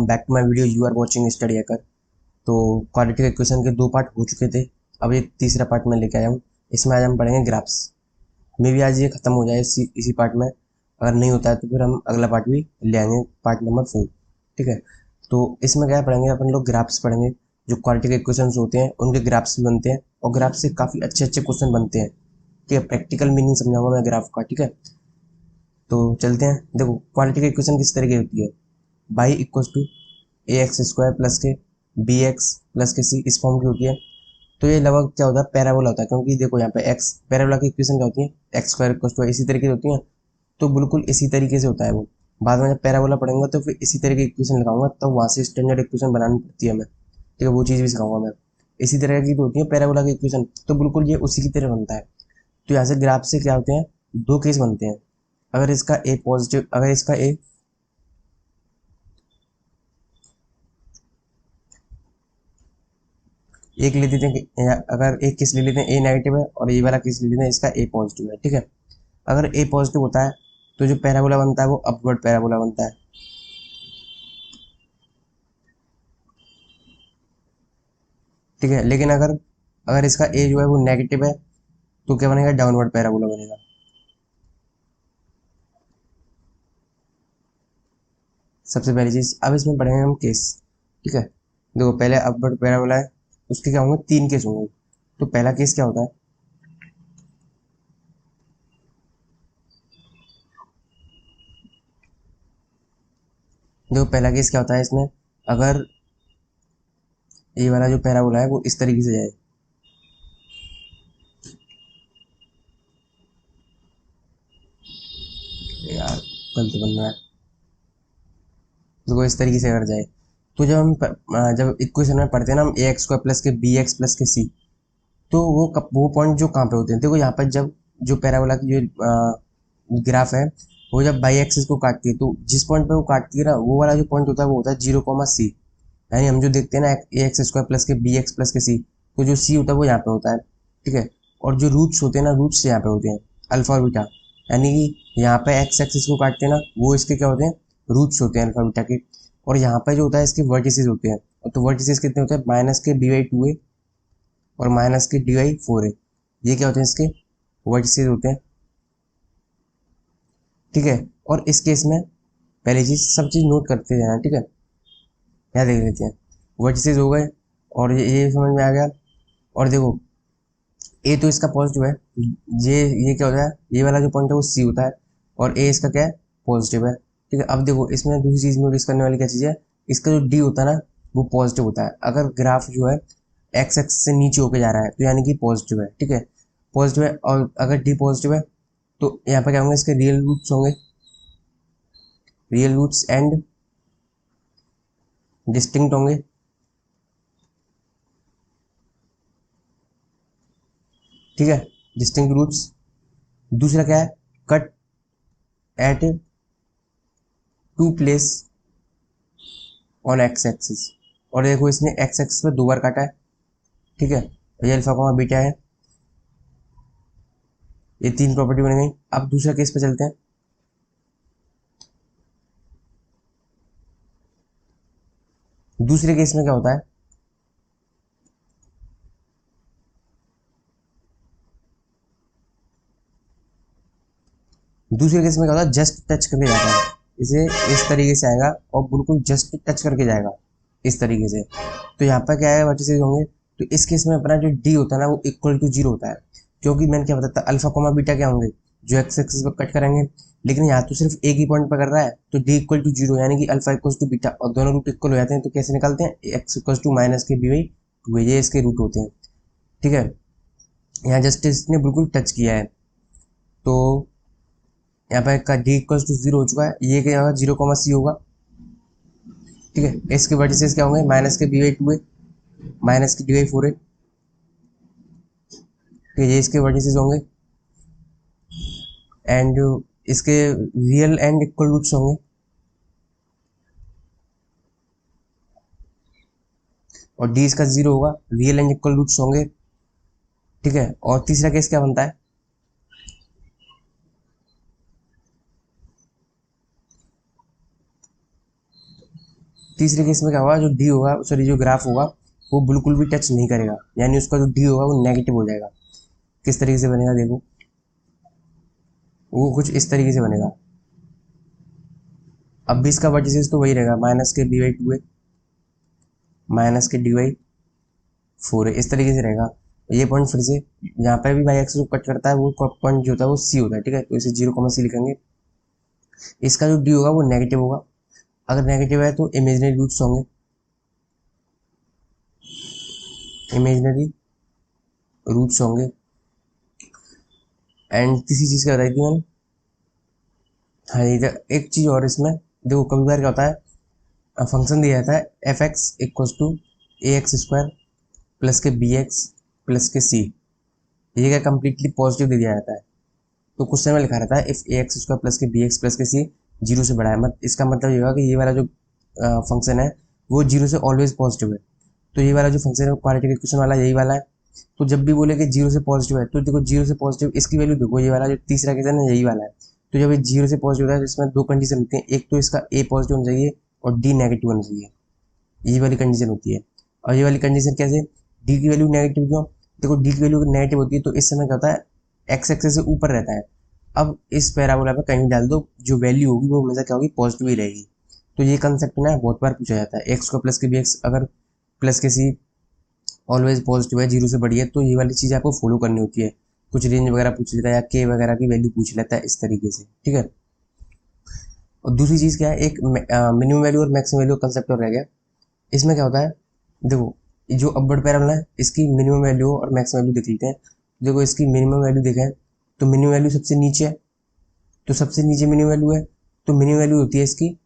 Welcome back to my video. You are watching study hacker. तो quadratic equation के 2 part हो चुके थे, अब ये तीसरा पार्ट मैं लेके आया हूँ। इसमें आज हम पढ़ेंगे ग्राफ्स। मे भी आज ये खत्म हो जाए इसी पार्ट में। अगर नहीं होता है तो फिर हम अगला पार्ट भी ले आएंगे, पार्ट नंबर 4। ठीक है, तो इसमें क्या पढ़ेंगे अपन लोग? ग्राफ्स पढ़ेंगे। जो क्वाड्रेटिक इक्वेशन होते हैं उनके ग्राफ्स भी बनते हैं, और ग्राफ से काफ़ी अच्छे अच्छे क्वेश्चन बनते हैं। ठीक है, प्रैक्टिकल मीनिंग समझाऊंगा मैं ग्राफ का। ठीक है, तो चलते हैं। देखो, क्वाड्रेटिक इक्वेशन किस तरह की होती है? By equals to a x square plus k b x plus k सी, इस फॉर्म की होती है। तो ये लगभग क्या होता है? पैराबोला होता है, क्योंकि देखो यहाँ पे एक्स, पैराबोला की इक्वेशन क्या होती है? एक्स स्क्वायर इक्वल्स टू इसी तरीके से होती है। तो बिल्कुल इसी तरीके से होता है वो। बाद में जब पैराबोला पढ़ेंगे तो फिर इसी तरह की इक्वेशन लगाऊंगा, तब वहाँ से स्टैंडर्ड इक्वेशन बनानी पड़ती है हमें। ठीक है, वो चीज़ भी सिखाऊंगा मैं। इसी तरह की तो होती है पैराबोला की इक्वेशन, तो बिल्कुल ये उसी की तरह बनता है। तो यहाँ से ग्राफ से क्या होते हैं? 2 केस बनते हैं। अगर इसका ए पॉजिटिव, अगर इसका ए एक ले लेते हैं, अगर एक केस ले लेते हैं ए नेगेटिव है, और ये वाला केस ले लेते हैं इसका ए पॉजिटिव है। ठीक है, अगर ए पॉजिटिव होता है तो जो पैराबोला बनता है वो अपवर्ड पैराबोला बनता है। ठीक है, लेकिन अगर अगर इसका ए जो है वो नेगेटिव है तो क्या बनेगा? डाउनवर्ड पैराबोला बनेगा। सबसे पहली चीज, अब इसमें पढ़ेंगे हम केस। ठीक है, देखो पहले अपवर्ड पैराबोला है, उसके क्या होंगे? 3 केस होंगे। तो पहला केस क्या होता है? देखो पहला केस क्या होता है इसमें? अगर ये वाला जो पैराबोला है वो इस तरीके से जाए, यार गलत बन रहा है, देखो इस तरीके से अगर जाए, तो जब हम जब इक्वेशन में पढ़ते हैं ना हम ए x square plus k b x plus k सी, तो वो पॉइंट जो कहाँ पे होते हैं? देखो यहाँ पर जब जो पैराबोला की जो ग्राफ है वो जब बाई एक्सिस को काटती है, तो जिस पॉइंट पे वो काटती है ना, वो वाला जो पॉइंट होता है वो होता है 0,c। यानी हम जो देखते हैं ना ए x square plus k b x plus k सी, तो जो सी होता है वो यहाँ पे होता है। ठीक है, और जो रूट्स होते हैं ना, रूट्स यहाँ पे होते हैं अल्फा और बीटा। यानी कि यहाँ पे एक्स एक्सिस को काटते हैं ना, वो इसके क्या होते हैं? रूट्स होते हैं अल्फा बीटा के। और यहाँ पे जो होता है इसके वर्टिसेस होते हैं। तो वर्टिसेस कितने होते हैं? माइनस के b/2a और माइनस के d/4a। ये क्या होते हैं? इसके वर्टिसेस होते हैं। ठीक है, और इस केस में पहली चीज, सब चीज नोट करते जाना। ठीक है, यहाँ देख लेते हैं। वर्टिसेस हो गए, और ये समझ में आ गया। और देखो ए तो इसका पॉजिटिव है, ये क्या होता है? ये वाला जो पॉइंट है वो सी होता है, और ए इसका क्या है? पॉजिटिव है। ठीक है, अब देखो इसमें दूसरी चीज नोटिस करने वाली क्या चीज़ है? इसका जो डी होता है ना वो पॉजिटिव होता है। अगर ग्राफ जो है एक्स एक्स से नीचे होके जा रहा है तो यानी कि पॉजिटिव है। ठीक है, पॉजिटिव है, और अगर डी पॉजिटिव है तो यहाँ पर क्या होंगे? इसके रियल रूट्स होंगे, रियल रूट्स एंड डिस्टिंक्ट होंगे। ठीक है, डिस्टिंक्ट रूट्स। दूसरा क्या है? Cut at 2 place on x axis. और देखो इसने एक्स एक्सिस पे 2 बार काटा है। ठीक है, ये अल्फा कोमा बीटा है, ये 3 प्रॉपर्टी बन गई। अब दूसरा केस पे चलते हैं। दूसरे केस में क्या होता है? दूसरे केस में क्या होता है? जस्ट टच करके जाता है, इसे इस तरीके से आएगा और बिल्कुल जस्ट टच करके जाएगा इस तरीके से। तो यहाँ पर क्या है? वर्टिसेस होंगे। तो इस केस में अपना जो डी होता है ना वो इक्वल टू 0 होता है, क्योंकि मैंने क्या बताया था? अल्फा कोमा बीटा क्या होंगे? जो एक्स एक्सिस पर कट करेंगे। लेकिन यहाँ तो सिर्फ एक ही पॉइंट पर कर रहा है, तो डी इक्वल टू 0 यानी कि अल्फा इक्वल टू बीटा, और दोनों रूट इक्वल हो जाते हैं। तो कैसे निकालते हैं? एक्स इक्वल टू माइनस के b/2, ये इसके रूट होते हैं। ठीक है, यहाँ जस्ट इसने बिल्कुल टच किया है, तो यहाँ पर का डी इक्वल टू 0 हो चुका है। ये क्या होगा? 0,c होगा। ठीक है, इसके वर्टिसेस क्या होंगे? माइनस के b/2a माइनस के d/4a। ठीक है, ये इसके वर्टिसेस होंगे, एंड इसके रियल एंड इक्वल रूट्स होंगे। और डी इसका 0 होगा, रियल एंड इक्वल रूट्स होंगे। ठीक है, और तीसरा केस क्या बनता है? तीसरे केस में क्या होगा, जो डी होगा, सॉरी जो ग्राफ होगा वो बिल्कुल भी टच नहीं करेगा, यानी उसका जो डी होगा वो नेगेटिव हो जाएगा। किस तरीके से बनेगा देखो, वो कुछ इस तरीके से बनेगा। अब भी इसका वर्टिसेस तो वही रहेगा, माइनस के dy2 है, माइनस के dy4 है, इस तरीके से रहेगा। ये पॉइंट फिर से यहाँ पे भी बाई एक्स को कट करता है, वो पॉइंट जो होता है वो सी होता है, ठीक है। तो इसे 0, c लिखेंगे। इसका जो डी होगा वो नेगेटिव होगा, अगर नेगेटिव है तो इमेजिनरी रूट्स होंगे, इमेजिनरी रूट्स होंगे। एंड तीसरी चीज़ क्या बताई थी मैंने, हाँ इधर एक चीज़ और, इसमें देखो कभी बार क्या होता है, फंक्शन दिया जाता है F x equals to a x square plus k b x plus k सी, ये क्या कम्प्लीटली पॉजिटिव दे दिया जाता है। तो क्वेश्चन में लिखा रहता है if A x square plus k b x plus k सी 0 से बड़ा है, मतलब इसका मतलब ये होगा कि ये वाला जो फंक्शन है वो 0 से ऑलवेज पॉजिटिव है। तो ये वाला जो फंक्शन है क्वाड्रेटिक इक्वेशन वाला यही वाला है। तो जब भी बोले कि 0 से पॉजिटिव है, तो देखो 0 से पॉजिटिव इसकी वैल्यू देखो, ये वाला जो तीसरा केस है ना यही वाला है। तो जब ये 0 से पॉजिटिव होता है तो इसमें दो कंडीशन होती है, एक तो इसका ए पॉजिटिव होना चाहिए और डी नेगेटिव होना चाहिए, ये वाली कंडीशन होती है। और ये वाली कंडीशन कैसे, डी की वैल्यू नेगेटिव क्यों, देखो डी की वैल्यू नेगेटिव होती है तो इस समय क्या होता है, एक्स एक्सिस से ऊपर रहता है। अब इस पैराबोला पे कहीं डाल दो, जो वैल्यू होगी वो हमेशा क्या होगी, पॉजिटिव ही रहेगी। तो ये कंसेप्ट ना बहुत बार पूछा जाता है, एक्स को प्लस के बी एक्स अगर प्लस के सी ऑलवेज पॉजिटिव है, 0 से बड़ी है, तो ये वाली चीज़ आपको फॉलो करनी होती है। कुछ रेंज वगैरह पूछ लेता है या के वगैरह की वैल्यू पूछ लेता है इस तरीके से, ठीक है। और दूसरी चीज़ क्या है, एक मिनिमम वैल्यू और मैक्सिमम वैल्यू कंसेप्ट और रह गया। इसमें क्या होता है, देखो जो अपवर्ड पैराबोला है इसकी मिनिमम वैल्यू और मैक्सिमम वैल्यू देख लेते हैं। देखो इसकी मिनिमम वैल्यू देखें तो मिनिमम वैल्यू सबसे नीचे है, तो सबसे नीचे मिनिमम वैल्यू है, तो मिनिमम वैल्यू होती है इसकी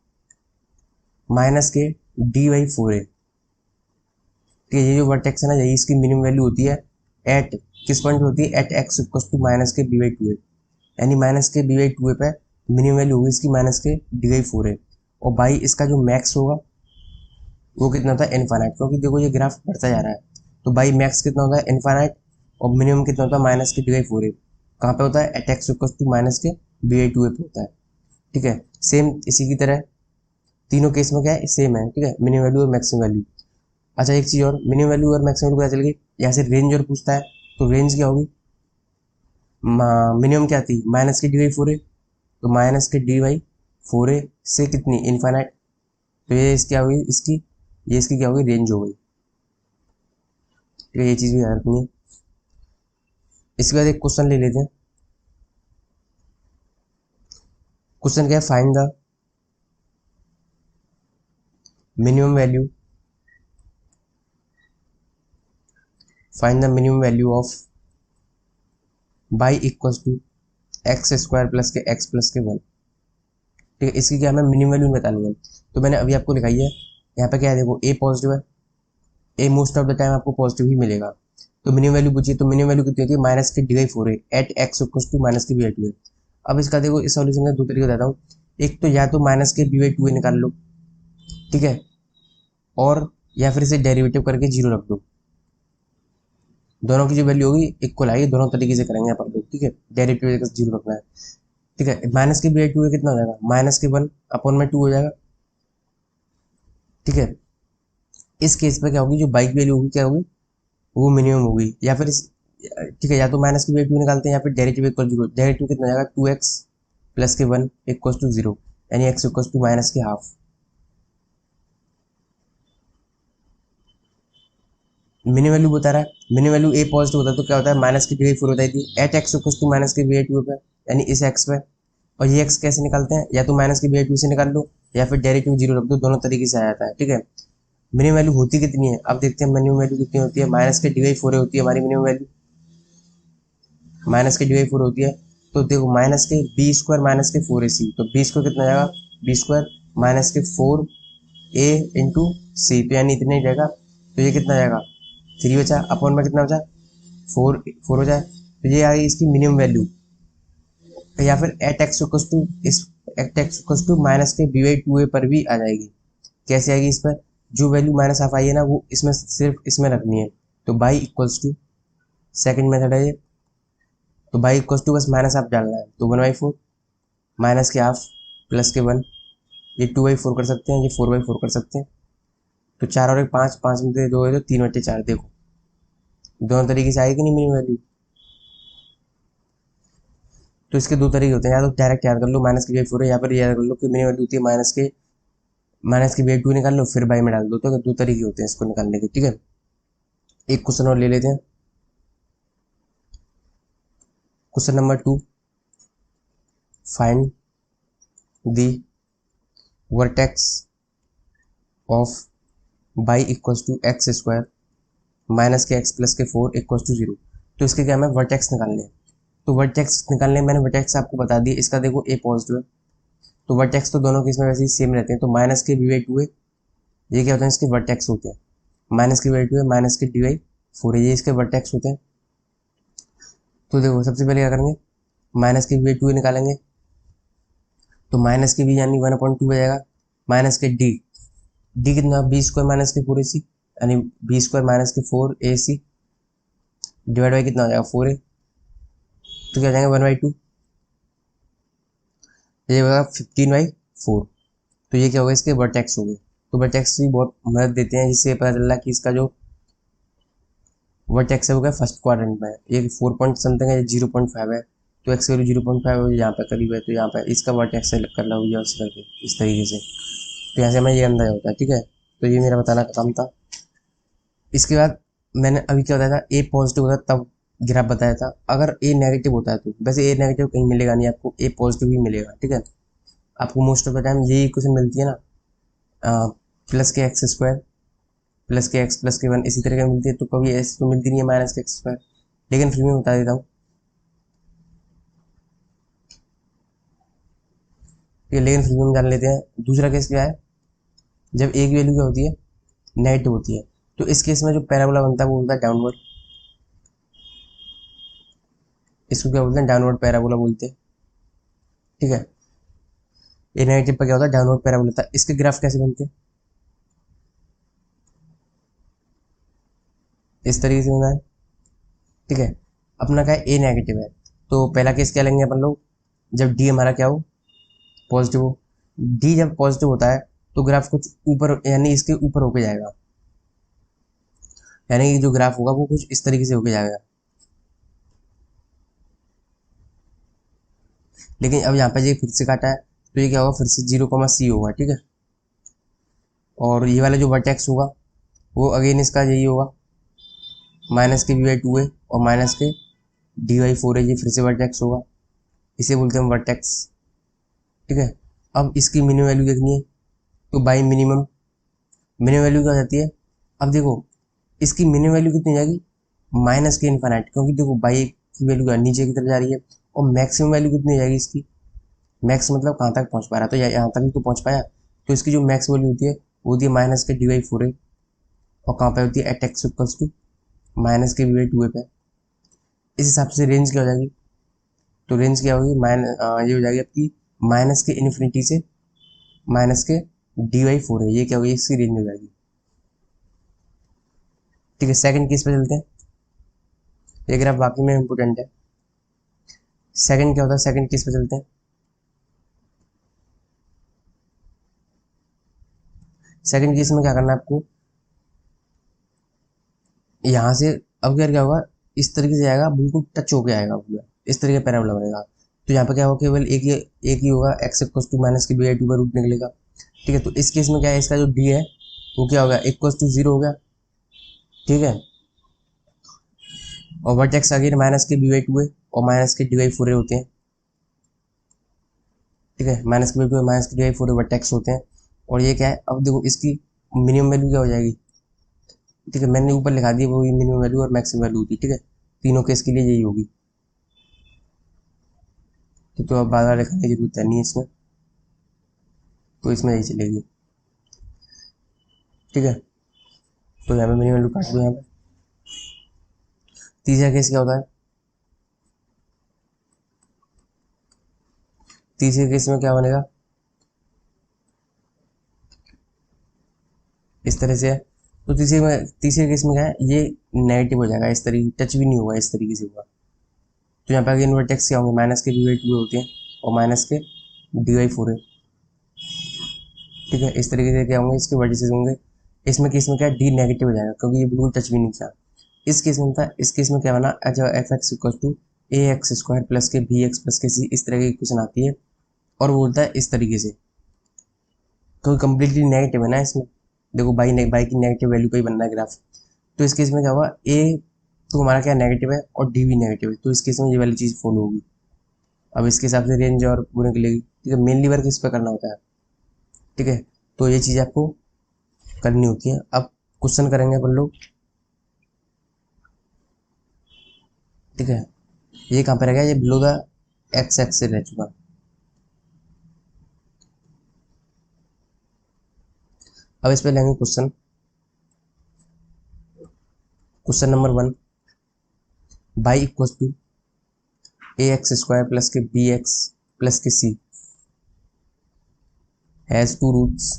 माइनस के dy4 है, ठीक है। ये जो वर्टेक्स है ना यही इसकी मिनिमम वैल्यू होती है, एट किस पॉइंट पे होती है, at x equals to minus के dy2 है, यानी माइनस के dy2 पे मिनिमम वैल्यू होगी इसकी माइनस के dy4 है। और बाई इसका जो मैक्स होगा वो कितना होता है, इनफाइनाइट, क्योंकि देखो ये ग्राफ बढ़ता जा रहा है। तो बाई मैक्स कितना होता है, इनफाइनाइट, और मिनिमम कितना होता है, माइनस के dy4 है। कहाँ पे होता है, at x equals to minus के dy2 पे होता है, ठीक है। सेम इसी की तरह तीनों केस में क्या है, सेम है, ठीक है, मिनिमम वैल्यू और मैक्सिमम वैल्यू। अच्छा एक चीज़ और, मिनिमम वैल्यू और मैक्सिमम वैल्यू पता चल गई, यहाँ से रेंज और पूछता है, तो रेंज क्या होगी, मिनिमम क्या थी, माइनस के dy4 है, तो माइनस के dy4 है से कितनी, इनफाइनाइट, तो ये इसकी क्या होगी, इसकी ये इसकी क्या होगी, रेंज हो गई, ठीक है। ये चीज़ भी याद रखनी है। इसके बाद एक क्वेश्चन ले लेते हैं। क्वेश्चन क्या है, find the minimum value, find the minimum value of y equals to x square plus के एक्स प्लस के 1, ठीक है। इसकी क्या हमें मिनिमम वैल्यू बतानी है, तो मैंने अभी आपको लिखाई है। यहाँ पे क्या है, देखो ए पॉजिटिव है, a most of the time आपको पॉजिटिव ही मिलेगा। तो मिनिमम वैल्यू पूछिए, तो मिनिमम वैल्यू कितनी होती है, माइनस के dy4 है, at x equals to minus के dy2 है। अब इसका देखो इस सॉल्यूशन का दो तरीके बताता हूँ, एक तो या तो माइनस के dy2 निकाल लो, ठीक है, और या फिर इसे डेरिवेटिव करके 0 रख दो, दोनों की जो वैल्यू होगी इक्वल आएगी, दोनों तरीके से करेंगे अपन लोग, ठीक है। डेरिवेटिव करके 0 रखना है, ठीक है। माइनस के dy2 कितना हो जाएगा, माइनस के 1 अपॉन में 2 हो जाएगा, ठीक है। इस केस पे क्या होगी, जो बाई की वैल्यू होगी क्या होगी, वो मिनिमम होगी, या फिर ठीक है, या तो माइनस की वैल्यू निकालते हैं या फिर डेरिवेटिव इक्वल 0, डेरिवेटिव कितना जाएगा, 2x प्लस के 1 इक्वल टू 0, यानी x इक्वल टू माइनस के हाफ। मिनिमम वैल्यू बता रहा है, मिनिमम वैल्यू ए पॉजिटिव होता है तो क्या होता है, माइनस की dy4 बताई थी, at x equal to minus के dy2 पे, यानी इस x पे। और ये x कैसे निकालते हैं, या तो माइनस के dy2 से निकाल लो या फिर डेरिवेटिव 0 रख दो, दोनों तरीके से आ जाता है, ठीक है। मिनिमम वैल्यू होती कितनी है, अब देखते हैं मिनिमम वैल्यू कितनी होती है, माइनस के dy4 होती है हमारी मिनिमम वैल्यू, माइनस के dy4 होती है। तो देखो माइनस के बी स्क्वायर माइनस के 4ac, तो बी स्क्वायर कितना जाएगा, बी स्क्वायर माइनस के 4a इंटू सी, तो यानी इतना ही जाएगा। तो ये कितना जाएगा, 3 बचा, अपॉन में कितना बचा, 4 हो जाए, तो ये आ गई इसकी मिनिमम वैल्यू। या फिर एट एक्स टू इस एट एक्स टू माइनस के by2a पर भी आ जाएगी। कैसे आएगी, इस पर जो वैल्यू माइनस हाफ आई है ना वो इसमें सिर्फ इसमें रखनी है, तो y equals to, second method है ये, तो बाई इक्वल्स टू बस माइनस हाफ डालना है, तो 1/4 माइनस के हाफ प्लस के 1, ये 2/4 कर सकते हैं, ये 4/4 कर सकते हैं, तो 4 और 1 5, 5 में से 2 है तो 3/4। देखो दोनों तरीके से आएगी नहीं मिनिमम वैल्यू। तो इसके दो तरीके होते हैं, या तो डायरेक्ट याद कर लो -k/4 है, या फिर याद कर लो कि मिनिमम वैल्यू होती है -k/2 निकाल लो फिर बाई में डाल दो। तो दो तरीके होते हैं इसको निकालने के, ठीक है। एक क्वेश्चन और ले लेते हैं, question number 2, find the vertex of y equals to x² -kx+k4 equals to 0। तो इसके क्या हमें वर्टेक्स निकालने हैं। तो वर्टेक्स निकालने में मैंने वर्टेक्स आपको बता दिया। इसका देखो a पॉजिटिव है, तो वर्टेक्स तो दोनों केस में वैसे ही सेम रहते हैं। तो -k/2 है, ये क्या होते हैं इसके वर्टेक्स होते हैं। -k/2 है, -k/4 है, ये इसके वर्टेक्स होते हैं। तो देखो सबसे पहले क्या करेंगे, -k/2 निकालेंगे। तो -k यानी 1/2 हो जाएगा, -d डी कितना b² - k4ac, यानी b² - k4ac डिवाइड बाई कितना हो जाएगा 4a। तो क्या हो जाएगा 1/2, ये होगा 15/4। तो ये क्या होगा इसके वर्टेक्स हो गए। तो वर्टेक्स भी बहुत मदद देते हैं, जिससे पता चल रहा है कि इसका जो वर्टेक्स है वो क्या फर्स्ट क्वाड्रेंट में है। ये 4 पॉइंट समथिंग है, 0.5 है, तो एक्स वैल्यू 0.5 है, यहाँ पे करीब है, तो यहाँ पे इसका वर्टेक्स कर ला हुआ करके इस तरीके से। तो यहाँ से हमें ये अंदाजा होता है, ठीक है। तो ये मेरा बताना काम था। इसके बाद मैंने अभी क्या बताया था, ए पॉजिटिव होता है तब ग्राफ बताया था। अगर ए नेगेटिव होता है तो वैसे ए नेगेटिव कहीं मिलेगा नहीं आपको, ए पॉजिटिव ही मिलेगा, ठीक है। आपको मोस्ट ऑफ द टाइम यही इक्वेशन मिलती है ना, +kx² +kx+k1 इसी तरह की मिलती है। तो कभी ऐसी तो मिलती नहीं है -kx², लेकिन फिर मैं बता देता हूँ। लेकिन फिर भी हम जान लेते हैं दूसरा केस क्या है, जब ए की वैल्यू क्या होती है नेगेटिव होती है। तो इस केस में जो पैराबोला बनता है वो होता है डाउनवर्ड, इसको क्या बोलते हैं डाउनवर्ड पैराबोला बोलते हैं, ठीक है। ए नेगेटिव पर क्या होता है डाउनवर्ड पैराबोला था। इसके ग्राफ कैसे बनते हैं, इस तरीके से होना है, ठीक है। अपना क्या है ए नेगेटिव है, तो पहला केस क्या लेंगे अपन लोग, जब डी हमारा क्या हो पॉजिटिव हो। डी जब पॉजिटिव होता है तो ग्राफ कुछ ऊपर यानी इसके ऊपर होके जाएगा, यानी कि जो ग्राफ होगा वो कुछ इस तरीके से होके जाएगा। लेकिन अब यहाँ पे ये फिर से काटा है, तो ये क्या होगा फिर से 0,c होगा, ठीक है। और ये वाला जो वर्टेक्स होगा वो अगेन इसका यही होगा, -k/2 है और -k/d/4 है, ये फिर से वर्टेक्स होगा, इसे बोलते हैं वर्टेक्स, ठीक है। अब इसकी मिनिमम वैल्यू देखनी है, तो बाई मिनिमम वैल्यू क्या हो जाती है। अब देखो इसकी मिनिमम वैल्यू कितनी जाएगी -k∞, क्योंकि देखो बाई की वैल्यू नीचे की तरफ जा रही है। और मैक्सिमम वैल्यू कितनी हो जाएगी इसकी, मैक्स मतलब कहाँ तक पहुँच पा रहा है, तो यहाँ तक ही तो पहुँच पाया। तो इसकी जो मैक्स वैल्यू होती है वो होती है -k/d/4 है, और कहाँ पे होती है eight x equals to -k/2 पे। इस हिसाब से रेंज क्या हो जाएगी, तो रेंज क्या होगी ये हो जाएगी आपकी -k∞ से -k/d/4 है, ये क्या होगी इसकी रेंज हो जाएगी, ठीक है। सेकंड केस पे चलते हैं, ये ग्राफ वाकई में इंपॉर्टेंट है। सेकंड क्या होता है, सेकंड केस पे चलते हैं। सेकंड केस में क्या करना है आपको, यहाँ से अब क्या होगा इस तरीके से आएगा, बिल्कुल टच होके आएगा पूरा, इस तरीके पैराबोला बनेगा। तो यहाँ पे क्या होगा केवल एक ही होगा, x इक्वल्स टू -k/2 पर रूट निकलेगा, ठीक है। तो इस केस में क्या है, इसका जो d है वो क्या होगा इक्वल्स टू 0 हो गया, ठीक है। और वर्टेक्स अगेन -k/2 है और -k/d/4 होते हैं, ठीक है। -k/2 -k/4 वर्टेक्स होते हैं। और ये क्या है, अब देखो इसकी मिनिमम वैल्यू क्या हो जाएगी, ठीक है। मैंने ऊपर लिखा दिया वो मिनिमम वैल्यू और मैक्सिमम वैल्यू होती है, ठीक है। तीनों केस के लिए यही होगी, तो अब बार बार लिखने की जरूरत नहीं है इसमें, तो इसमें यही चलेगी, ठीक है। तो यहाँ पे मिनिमम वैल्यू काट दो यहाँ पे। तीसरा केस क्या होता है, तीसरे केस में क्या बनेगा इस तरह से है। तो तीसरे केस में क्या है, ये नेगेटिव हो जाएगा, इस तरीके टच भी नहीं होगा, इस तरीके से होगा। तो यहाँ पे अगेन वर्टेक्स क्या होंगे -k/2 होते हैं और -k/d/4 है, ठीक है। इस तरीके से क्या होंगे इसके वर्टिसेस होंगे, इसमें केस में क्या डी नेगेटिव हो जाएगा क्योंकि ये बिल्कुल टच भी नहीं किया। इस केस में था, इस केस में क्या बना, F x equal to a x square plus k b x plus k सी, इस तरह की इक्वेशन आती है और वो बोलता है इस तरीके से, क्योंकि कम्प्लीटली नेगेटिव है ना इसमें। देखो बाई की नेगेटिव वैल्यू का ही बनना है ग्राफ। तो इस केस में क्या हुआ, ए तो हमारा क्या नेगेटिव है और डी भी नेगेटिव है, तो इस केस में ये वाली चीज़ फॉलो होगी। अब इसके हिसाब से रेंज और पूरे निकलेगी। ठीक है, मेनली वर्क इस पर करना होता है। ठीक है, तो ये चीज़ आपको करनी होती है। अब क्वेश्चन करेंगे अपन लोग। ठीक है, ये कहाँ पर रह गया, ये बिलो द एक्स एक्स से रह चुका। अब इस पर लेंगे question. Question number 1, y equal to a x square plus k b x plus k c has two roots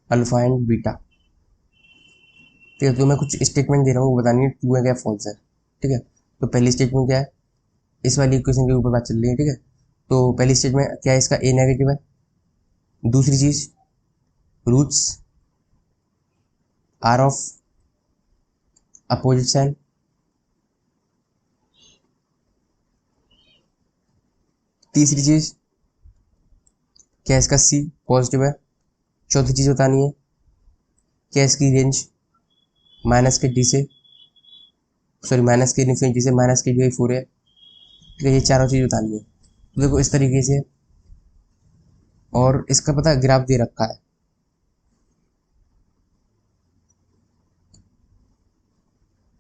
alpha and beta. ठीक है, तो मैं कुछ स्टेटमेंट दे रहा हूँ, वो बतानी है ट्रू है क्या फॉल्स है। ठीक है, तो पहली स्टेटमेंट क्या है, इस वाली इक्वेशन के ऊपर बात चल रही है। ठीक है, तो पहली स्टेटमेंट क्या है, इसका ए नेगेटिव है। दूसरी चीज, roots are of opposite sign. तीसरी चीज क्या, इसका सी पॉजिटिव है। चौथी चीज बतानी है क्या, इसकी रेंज माइनस के डी से, सॉरी माइनस के इन्फिनिटी से माइनस के डी 4 है। ठीक है, ये चारों चीज बतानी है। तो देखो इस तरीके से, और इसका पता ग्राफ दे रखा है।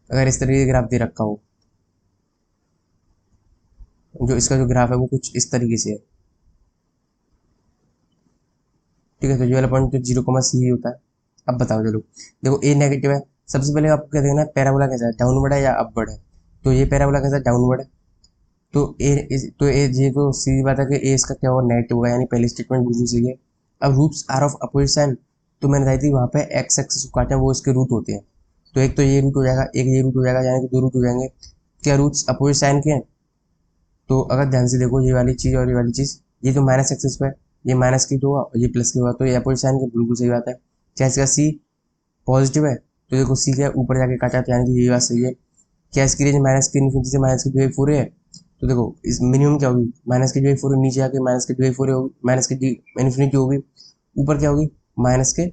अगर इस तरीके ग्राफ दे रखा हो, जो इसका जो ग्राफ है वो कुछ इस तरीके से है। ठीक है, तो ये वाला पॉइंट तो 0, सी ही होता है। अब बताओ चलो, देखो ए नेगेटिव है। सबसे पहले आपको क्या देखना है, पैराबोला कैसा है, डाउनवर्ड है या अपवर्ड है। तो ये पैराबोला कैसा है, डाउनवर्ड है। तो ए ये तो सीधी बात है कि ए इसका क्या होगा, नेगेटिव होगा, यानी पहली स्टेटमेंट बिल्कुल सही है। अब roots are of opposite sign, तो मैंने बताई थी वहाँ पे एक्स एक्सिस को काटे हैं वो इसके रूट होते हैं। तो एक तो ये रूट हो जाएगा, एक ये रूट हो जाएगा, यानी कि 2 रूट हो जाएंगे। क्या रूट्स अपोजिट साइन के हैं, तो अगर ध्यान से देखो ये वाली चीज़ और ये वाली चीज़, ये तो माइनस एक्सिस पे, ये माइनस की तो हुआ और ये प्लस की हुआ, तो ये अपोजिट साइन की बिल्कुल सही बात है। क्या इसका सी पॉजिटिव है, तो देखो सी क्या है, ऊपर जाके काटा, तो यानी कि ये बात सही है। क्या इसकी रेंज माइनस की इन्फिनिटी से माइनस की डी 4 है, तो देखो इस मिनिमम क्या होगी, माइनस की डी 4, नीचे आके माइनस की डी 4 होगी, माइनस की डी इन्फिनिटी होगी, ऊपर क्या होगी, माइनस के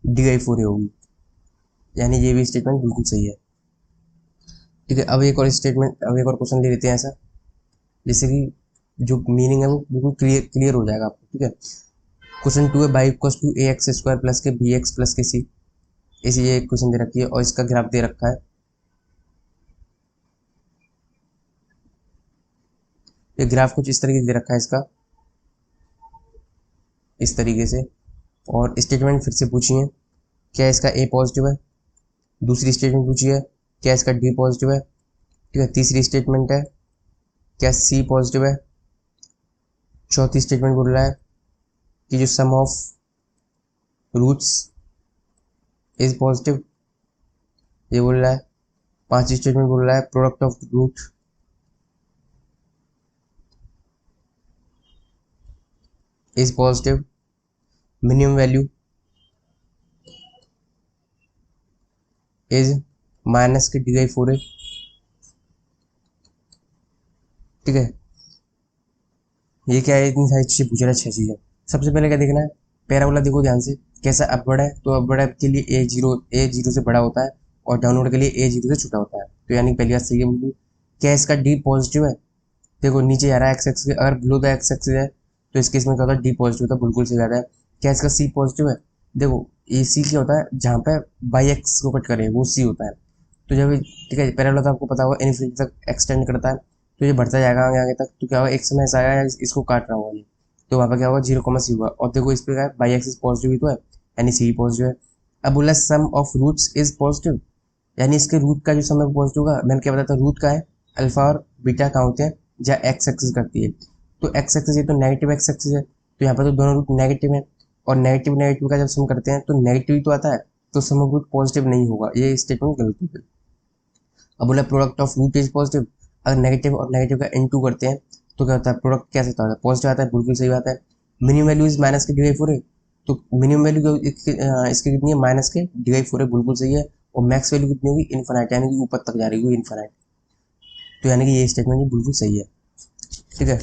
डी 4 होगी, यानी ये भी स्टेटमेंट बिल्कुल सही है। ठीक है, अब एक और स्टेटमेंट, अब एक और क्वेश्चन ले लेते हैं ऐसा, जैसे कि जो मीनिंग है वो बिल्कुल क्लियर हो जाएगा आपको। ठीक है, क्वेश्चन 2 है, by equal to a x square plus k b x plus k सी, ऐसी ये क्वेश्चन दे रखी है और इसका ग्राफ दे रखा है। ये ग्राफ कुछ इस तरीके से दे रखा है इसका, इस तरीके से। और स्टेटमेंट फिर से पूछी है, क्या इसका ए पॉजिटिव है। दूसरी स्टेटमेंट पूछी है, क्या इसका डी पॉजिटिव है। ठीक है, तीसरी स्टेटमेंट है, क्या सी पॉजिटिव है। चौथी स्टेटमेंट बोल रहा है कि जो sum of roots is positive, ये बोल रहा है। पांचवी स्टेटमेंट बोल रहा है product of root is positive, minimum value is minus के डी 4 है। ठीक है, ये क्या है, इतनी सारी चीज़ें पूछ रहा है, 6 चीज़ें। सबसे पहले क्या देखना है, पैराबोला देखो ध्यान से, कैसा अपवर्ड है, तो अपवर्ड के लिए ए जीरो से बड़ा होता है और डाउनवर्ड के लिए ए जीरो से छोटा होता है, तो यानी पहली बात सही है बिल्कुल। क्या इसका डी पॉजिटिव है, देखो नीचे आ रहा है एक्स एक्स, अगर बिलो द एक्स एक्स है तो इस केस में क्या होता है, डी पॉजिटिव होता है, बिल्कुल सही बात है। क्या इसका सी पॉजिटिव है, देखो ए सी क्या होता है, जहाँ पे बाई एक्स को कट करे वो सी होता है। तो जब, ठीक है, पैराबोला तो आपको पता होगा इन्फिनिटी तक एक्सटेंड करता है, तो ये बढ़ता जाएगा आगे आगे तक, तो क्या होगा, एक समय ऐसा आएगा इसको काट रहा होगा ये, तो वहाँ पर क्या होगा, 0, सी होगा। और देखो इस पर क्या है, बाई एक्सिस पॉजिटिव ही तो है, यानी सी पॉजिटिव है। अब बोला सम ऑफ रूट्स इज पॉजिटिव, यानी इसके रूट का जो सम है पॉजिटिव होगा। मैंने क्या बताया था, रूट का है, अल्फा और बीटा कहाँ होते हैं, जहाँ एक्स एक्सिस करती है। तो एक्स एक्सिस ये तो नेगेटिव एक्स एक्सिस है, तो यहाँ पर तो दोनों रूट नेगेटिव है, और नेगेटिव नेगेटिव का जब सम करते हैं तो नेगेटिव ही तो आता है, तो सम ऑफ रूट पॉजिटिव नहीं होगा, ये स्टेटमेंट गलत है। अब बोला product of root is positive, अगर नेगेटिव और नेगेटिव का इनटू करते हैं तो क्या होता है, प्रोडक्ट कैसे होता है, पॉजिटिव आता है, बिल्कुल सही बात है। मिनिमम वैल्यू इज माइनस के डी4 है, तो मिनिमम वैल्यू इसकी कितनी है, माइनस के डी4 है, बिल्कुल सही है। और मैक्स वैल्यू कितनी होगी, इन्फिनाइट, यानी कि ऊपर तक जा रही होगी इन्फिनाइट। तो यानी कि ये स्टेटमेंट बिल्कुल सही है। ठीक है,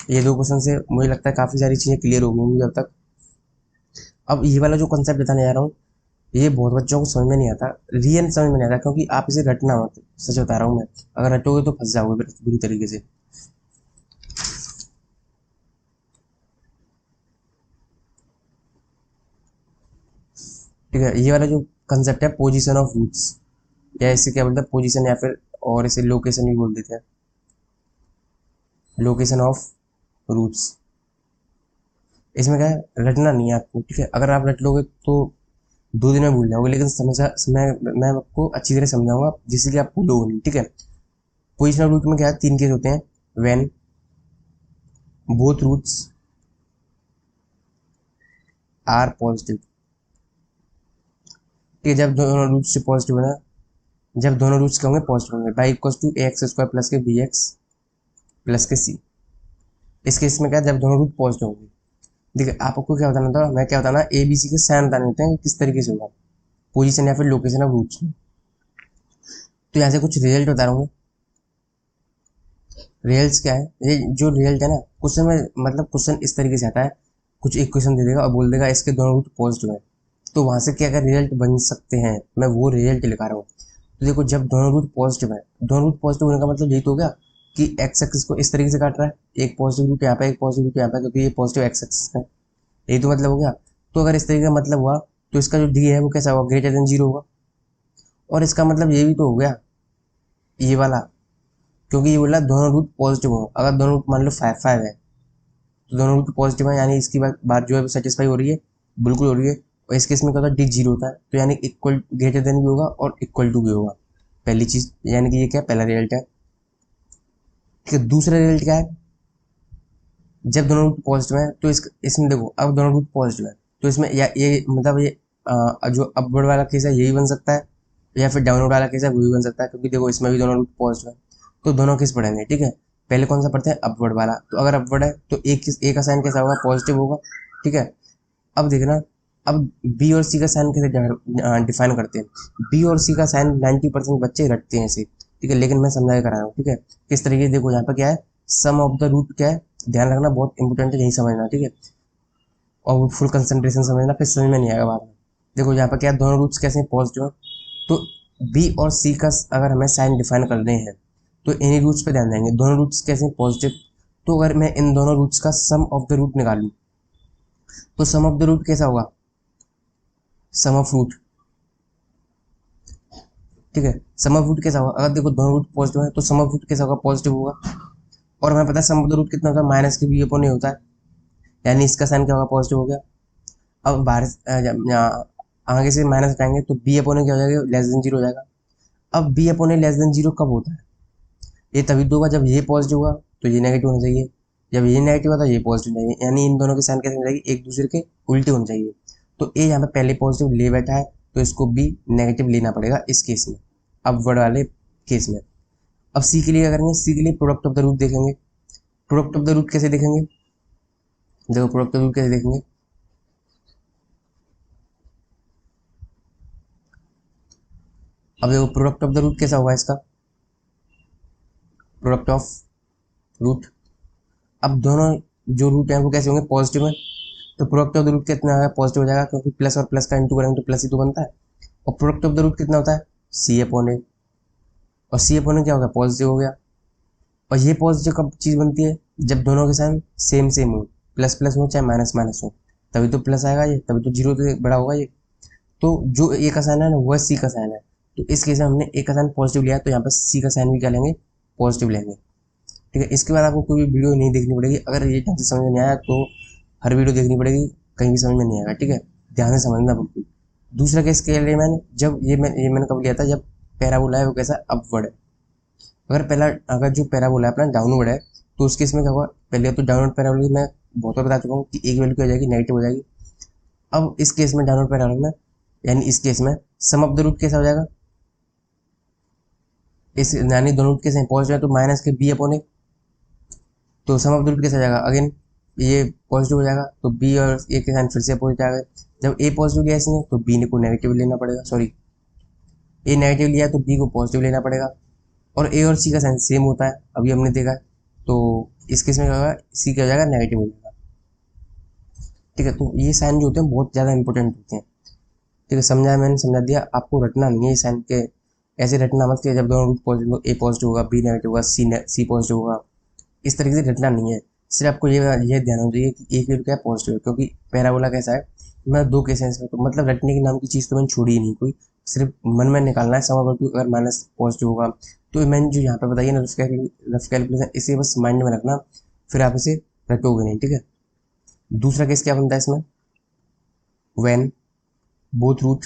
ये दो क्वेश्चन से मुझे लगता है काफ़ी सारी चीज़ें क्लियर हो गई होंगी अब तक। अब ये वाला जो कंसेप्ट बताने जा रहा हूँ, ये बहुत बच्चों को समझ में नहीं आता, रियल समझ में नहीं आता, क्योंकि आप इसे रटना मत, सच बता रहा हूँ मैं, अगर रटोगे तो फंस जाओगे बुरी तरीके से। ठीक है, ये वाला जो कंसेप्ट है पोजीशन ऑफ रूट्स, या इसे क्या बोलते हैं, पोजीशन, या फिर और इसे लोकेशन भी बोल देते हैं, लोकेशन ऑफ रूट्स। इसमें क्या है, रटना नहीं है आपको। ठीक है, अगर आप रट लोगे तो 2 दिन में भूल जाओगे, लेकिन मैं आपको अच्छी तरह समझाऊंगा जिससे कि आप भूलोगे नहीं। ठीक है, पोजिशनल रूट में क्या है, 3 केस होते हैं, when both roots are positive. ठीक है, जब दोनों रूट्स से पॉजिटिव है ना, जब दोनों रूट्स के होंगे पॉजिटिव होंगे, by equals to a x square plus k b x plus k सी। इस केस में क्या है, जब दोनों रूट पॉजिटिव होंगे। देखिए, आपको क्या बताना था, मैं क्या बताना, ए बी सी के साइन बताने होते हैं किस तरीके से होगा, पोजीशन या फिर लोकेशन ऑफ रूट्स में। तो यहाँ से कुछ रिजल्ट बता रहा हूँ। रिजल्ट क्या है, ये जो रिजल्ट है ना, क्वेश्चन में मतलब क्वेश्चन इस तरीके से आता है, कुछ एक क्वेश्चन दे देगा और बोल देगा इसके दोनों रूट पॉजिटिव है, तो वहां से क्या क्या रिजल्ट बन सकते हैं, मैं वो रिजल्ट लिखा रहा हूँ। तो देखो, जब दोनों रूट पॉजिटिव है, दोनों रूट पॉजिटिव होने का मतलब यही तो हो गया कि एक्स एक्सिस को इस तरीके से काट रहा है, एक पॉजिटिव रूट यहाँ पे, एक पॉजिटिव रूट यहाँ पे, क्योंकि ये पॉजिटिव एक्स एक्सिस है, यही तो मतलब हो गया। तो अगर इस तरीके का मतलब हुआ, तो इसका जो डी है वो कैसा होगा, ग्रेटर देन 0 होगा। और इसका मतलब ये भी तो हो गया, ये वाला, क्योंकि ये बोला दोनों रूट पॉजिटिव हो, अगर दोनों रूट मान लो 5 है, तो दोनों रूट पॉजिटिव है, यानी इसकी बात जो है सेटिस्फाई हो रही है, बिल्कुल हो रही है। और इस केस में क्या होता है, डी 0 होता है, तो यानी इक्वल, ग्रेटर देन भी होगा और इक्वल टू भी होगा, पहली चीज, यानी कि ये क्या, पहला रिजल्ट है। ठीक है, दूसरा रिजल्ट क्या है, जब दोनों रूट पॉजिटिव है, तो इसमें देखो, अब दोनों रूट पॉजिटिव है, तो इसमें या ये मतलब ये जो अपवर्ड वाला केस है यही बन सकता है, या फिर डाउनवर्ड वाला केस है वो भी बन सकता है, क्योंकि देखो इसमें भी दोनों रूट पॉजिटिव है, तो दोनों केस पढ़ेंगे। ठीक है, पहले कौन सा पढ़ते हैं, अपवर्ड वाला। तो अगर अपवर्ड है तो एक का साइन कैसा होगा, पॉजिटिव होगा। ठीक है, अब देखना, अब बी और सी का साइन कैसे डिफाइन करते हैं, बी और सी का साइन 90% बच्चे रखते हैं इसे। ठीक है, लेकिन मैं समझा के करा रहा हूँ। ठीक है, किस तरीके से, देखो यहाँ पे क्या है, सम ऑफ द रूट क्या है, ध्यान रखना, बहुत इंपॉर्टेंट है, यही समझना। ठीक है, और फुल कंसंट्रेशन समझना, फिर समझ में नहीं आएगा बाद में। देखो यहाँ पर क्या है, दोनों रूट्स कैसे हैं, पॉजिटिव। तो बी और सी का अगर हमें साइन डिफाइन करने हैं, तो इन्हीं रूट्स पे ध्यान देंगे, दोनों रूट्स कैसे हैं, पॉजिटिव। तो अगर मैं इन दोनों रूट्स का सम ऑफ द रूट निकालूं, तो सम ऑफ द रूट कैसा होगा, सम ऑफ रूट। ठीक है, सम ऑफ रूट कैसा होगा, अगर देखो दोनों रूट पॉजिटिव है तो सम ऑफ रूट कैसा होगा, पॉजिटिव होगा। और हमें पता है सम ऑफ द रूट कितना होता है, माइनस के बी अपॉन ए होता है, यानी इसका साइन क्या होगा, पॉजिटिव हो गया। अब बाहर आगे से माइनस हटाएंगे तो बी अपॉन ए क्या हो जाएगा, लेस देन 0 हो जाएगा। अब बी अपॉन ए लेस देन 0 कब होता है, ये तभी तो होगा जब ये पॉजिटिव होगा तो ये नेगेटिव होना चाहिए, जब ये नेगेटिव होता है ये पॉजिटिव चाहिए, यानी इन दोनों के साइन कैसे होना चाहिए, एक दूसरे के उल्टे होने चाहिए। तो ए यहाँ पे पहले पॉजिटिव ले बैठा है, तो इसको बी नेगेटिव लेना पड़ेगा इस केस में, अपवर्ड वाले केस में। अब सी के लिए क्या करेंगे, सी के लिए प्रोडक्ट ऑफ द रूट देखेंगे। प्रोडक्ट ऑफ द रूट कैसे देखेंगे, देखो प्रोडक्ट ऑफ द रूट कैसे देखेंगे, अब देखो प्रोडक्ट ऑफ द रूट कैसा होगा इसका, प्रोडक्ट ऑफ रूट, अब दोनों जो रूट है वो कैसे होंगे, पॉजिटिव है, तो प्रोडक्ट ऑफ द रूट कितना आएगा, पॉजिटिव हो जाएगा, क्योंकि प्लस और प्लस का इंटू करेंगे तो प्लस ही तो बनता है। और प्रोडक्ट ऑफ द रूट कितना होता है, सी अपॉन ए, और सी अपॉन ए क्या हो गया, पॉजिटिव हो गया। और ये पॉजिटिव कब चीज़ बनती है, जब दोनों के साइन सेम सेम हो, प्लस प्लस हो चाहे माइनस माइनस हो, तभी तो प्लस आएगा ये, तभी तो 0 से बड़ा होगा ये। तो जो ए का साइन है ना वो सी का साइन है, तो इस केस में हमने ए का साइन पॉजिटिव लिया, तो यहाँ पर सी का साइन भी क्या लेंगे, पॉजिटिव लेंगे। ठीक है, इसके बाद आपको कोई भी वीडियो नहीं देखनी पड़ेगी, अगर ये ढंग से समझ में नहीं आया तो हर वीडियो देखनी पड़ेगी, कहीं भी समझ में नहीं आएगा। ठीक है, ध्यान से समझना बिल्कुल। दूसरा केस के लिए मैंने जब ये मैंने कब लिया था, जब पैराबोला है वो कैसा अपवर्ड है। अगर जो पैराबोला है अपना डाउनवर्ड है, तो उस केस में क्या होगा, पहले तो डाउनवर्ड पैराबोला मैं बहुत बार बता चुका हूँ कि एक वैल्यू क्या हो जाएगी, नेगेटिव हो जाएगी। अब इस केस में डाउनवर्ड पैराबोला में, यानी इस केस में सम ऑफ द रूट कैसा हो जाएगा, इस यानी दोनों रूट कैसे पॉजिटिव है तो माइनस के बी अपॉन ए, तो सम ऑफ द रूट कैसा हो जाएगा, अगेन ये पॉजिटिव हो जाएगा तो बी और ए के साइन फिर से पॉजिटिव आ गए। जब ए पॉजिटिव लिया इसने तो बी ने को नेगेटिव लेना पड़ेगा, सॉरी ए नेगेटिव लिया तो बी को पॉजिटिव लेना पड़ेगा। और ए और सी का साइन सेम होता है, अभी हमने देखा है। तो इस केस में क्या होगा, सी क्या हो जाएगा, नेगेटिव हो जाएगा। ठीक है, तो ये साइन जो होते हैं बहुत ज़्यादा इंपॉर्टेंट होते हैं। ठीक है, समझाया मैंने, समझा दिया, आपको रटना नहीं है ये साइन के, ऐसे रटना मत कि जब दोनों रूट पॉजिटिव, ए पॉजिटिव होगा बी नेगेटिव होगा सी पॉजिटिव होगा, इस तरीके से रटना नहीं है। सिर्फ आपको ये ध्यान होना चाहिए कि एक वैल्यू क्या है, पॉजिटिव है, क्योंकि पैराबोला कैसा है, मैं दो केस हैं इसमें, तो मतलब रटने के नाम की चीज़ तो मैंने छोड़ी ही नहीं कोई, सिर्फ मन में निकालना है। सम ओवर टू अगर माइनस पॉजिटिव होगा तो मैंने जो यहाँ पे बताइए ना रफ कैलकुलेशन, इसे बस माइंड में रखना, फिर आप इसे रटोगे नहीं। ठीक है, दूसरा केस क्या बनता है इसमें, when both root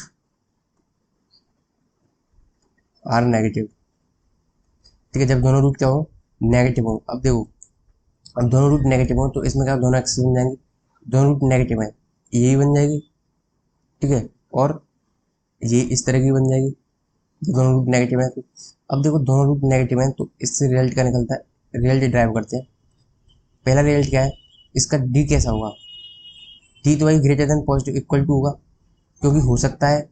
are negative. ठीक है, जब दोनों रूट क्या हो, नेगेटिव हो। अब देखो, अब दोनों रूट नेगेटिव हो तो इसमें क्या, दोनों एक्सेस बन जाएंगे, दोनों रूट नेगेटिव है यही बन जाएगी। ठीक है, और ये इस तरह की बन जाएगी जब दोनों रूट नेगेटिव है तो। अब देखो दोनों रूट नेगेटिव है तो इससे रिजल्ट क्या निकलता है, रिजल्ट ड्राइव करते हैं। पहला रिजल्ट क्या है, इसका डी कैसा होगा, डी तो भाई greater than positive equal to होगा, क्योंकि हो सकता है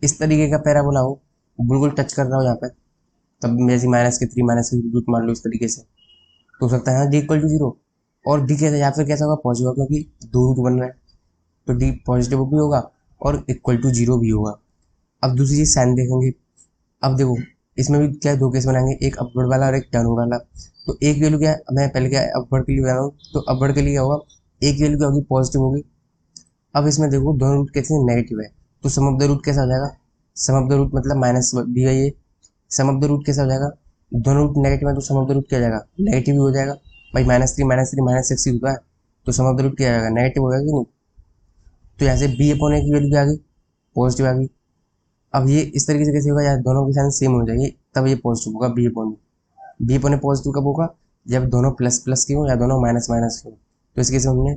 इस तरीके का पैराबोला हो, बिल्कुल टच कर रहा हो यहाँ पे, तब जैसे -3 रूट मान लो इस तरीके से, तो हो सकता है हाँ डी इक्वल टू जीरो। और डी कैसा, या फिर कैसा होगा, पॉजिटिव होगा, क्योंकि दो रूट बन रहे हैं तो डी पॉजिटिव भी होगा और इक्वल टू जीरो भी होगा। अब दूसरी चीज साइन देखेंगे। अब देखो इसमें भी क्या है, दो केस बनाएंगे, एक अपवर्ड वाला और एक डाउनवर्ड वाला। तो एक वैल्यू क्या है, मैं पहले क्या है अपवर्ड के लिए बना रहा हूँ, तो अपवर्ड के लिए क्या होगा, एक वैल्यू क्या होगी, पॉजिटिव होगी। अब इसमें देखो दोनों रूट कैसे नेगेटिव है, तो सम ऑफ द रूट कैसा हो जाएगा, सम ऑफ द रूट मतलब माइनस दी है ये, सम ऑफ द रूट कैसा हो जाएगा, दोनों रूट नेगेटिव है तो सम ऑफ द रूट क्या हो जाएगा, नेगेटिव ही हो जाएगा। भाई -3 -6 ही होता है, तो सम ऑफ द रूट क्या आएगा, नेगेटिव होगा कि नहीं। तो यहाँ से बी अपॉन ए की वैल्यू क्या आ गई, पॉजिटिव आ गई। अब ये इस तरीके से कैसे होगा, यार दोनों के साइन सेम हो जाएंगे तब ये पॉजिटिव होगा, बी अपॉन ए पॉजिटिव कब होगा, जब दोनों प्लस प्लस की हो या दोनों माइनस माइनस की हो। तो इस केस में हमने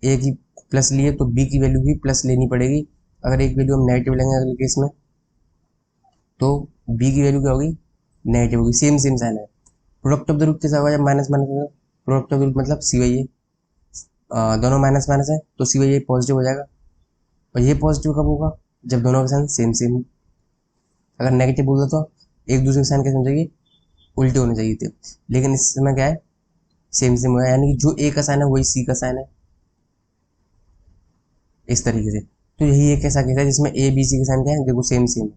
ए की प्लस लिए तो बी की वैल्यू भी प्लस लेनी पड़ेगी। अगर एक वैल्यू हम नेगेटिव लेंगे अगले केस में तो बी की वैल्यू क्या होगी, नेगेटिव होगी, सेम सेम साइन है। प्रोडक्ट ऑफ द रूट कैसा होगा, जब माइनस माइनस होगा, प्रोडक्ट ऑफ द रूट मतलब सी वाई ए, दोनों माइनस माइनस है तो सी वाई ए पॉजिटिव हो जाएगा। और ये पॉजिटिव कब होगा, जब दोनों के साइन सेम सेम हो। अगर नेगेटिव बोलता तो एक दूसरे के साइन कैसे होना चाहिए, उल्टे होने चाहिए थे, लेकिन इस समय क्या है, सेम सेम होगा, यानी कि जो ए का साइन है वही सी का साइन है, इस तरीके से। तो यही एक ऐसा केस है जिसमें ए बी सी के साइन क्या है, देखो सेम सेम।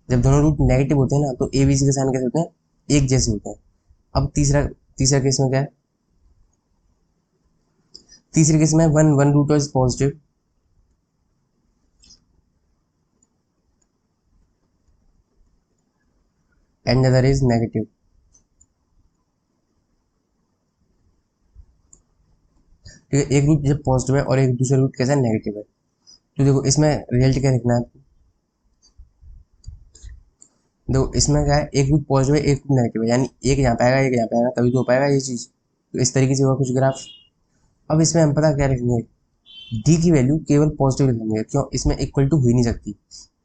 जब दोनों रूट नेगेटिव होते हैं ना तो ए बी सी के साइन कैसे होते हैं, एक जैसे होते हैं। अब तीसरा तीसरा केस में क्या है, तीसरे केस में one one root is positive and other is negative. ठीक है, एक रूट जब पॉजिटिव है और एक दूसरा रूट कैसा है, नेगेटिव है, तो देखो इसमें रिजल्ट क्या लिखना है आपको। देखो इसमें क्या है, एक रूट पॉजिटिव है एक रूट नेगेटिव है, यानी एक यहाँ पे आएगा एक यहाँ पे आएगा तभी तो हो पाएगा ये चीज़। तो इस तरीके से होगा कुछ ग्राफ। अब इसमें हम पता क्या लिखेंगे, डी की वैल्यू केवल पॉजिटिव लिखेंगे, क्यों, इसमें इक्वल टू हो ही नहीं सकती,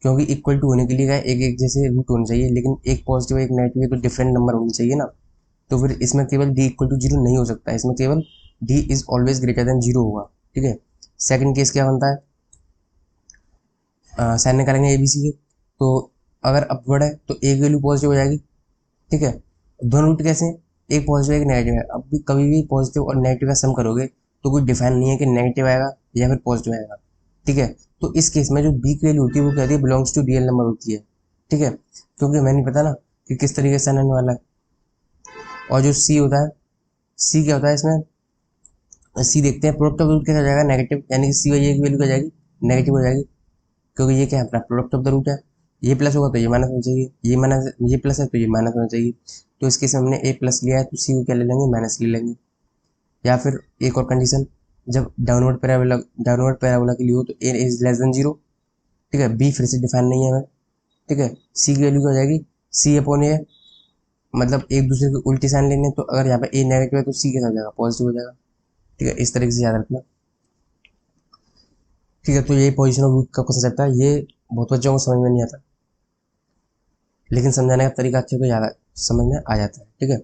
क्योंकि इक्वल टू होने के लिए क्या है, एक एक जैसे रूट होने चाहिए, लेकिन एक पॉजिटिव एक नेगेटिव है तो डिफरेंट नंबर होने चाहिए ना। तो फिर इसमें केवल डी इक्वल टू जीरो नहीं हो सकता, इसमें केवल D is always greater than zero होगा। ठीक है, सेकंड केस क्या बनता है, साइन निकालेंगे ए बी सी के, तो अगर अपवर्ड है तो एक वैल्यू पॉजिटिव हो जाएगी। ठीक है, दोनों रूट कैसे हैं, एक पॉजिटिव एक नेगेटिव है। अब भी कभी भी पॉजिटिव और नेगेटिव का सम करोगे तो कोई डिफाइन नहीं है कि नेगेटिव आएगा या फिर पॉजिटिव आएगा। ठीक है, तो इस केस में जो बी की वैल्यू होती है वो क्या होती है, बिलोंग्स टू रियल नंबर होती है। ठीक है, क्योंकि हमें नहीं पता ना कि किस तरीके से साइन आने वाला है। और जो सी होता है, सी क्या होता है इसमें, सी देखते हैं, प्रोडक्ट ऑफ रूट कैसा हो जाएगा, नेगेटिव, यानी कि सी वाई ए की वैल्यू क्या हो जाएगी, नेगेटिव हो जाएगी, क्योंकि ये क्या है अपना प्रोडक्ट ऑफ द रूट है। ये प्लस होगा तो ये माइनस होना चाहिए, ये माइनस ये प्लस है तो ये माइनस होना चाहिए। तो इस केस में हमने ए प्लस लिया है तो सी को क्या ले लेंगे, माइनस ले लेंगे। या फिर एक और कंडीशन, जब डाउनवर्ड पैराबोला के लिए हो तो ए इज लेस देन जीरो। ठीक है, बी फिर से डिफाइन नहीं है हमें। ठीक है, सी की वैल्यू क्या हो जाएगी, सी अपॉन ए, मतलब एक दूसरे के उल्टे साइन लेने, तो अगर यहाँ पे ए नेगेटिव है तो सी कैसा हो जाएगा, पॉजिटिव हो जाएगा। ठीक है, इस तरीके से याद रखना। ठीक है, तो ये पोजिशन ऑफ रूट का कॉन्सेप्ट है, ये बहुत बच्चों को समझ में नहीं आता, लेकिन समझाने का तरीका अच्छे तो याद समझ में आ जाता है। ठीक है,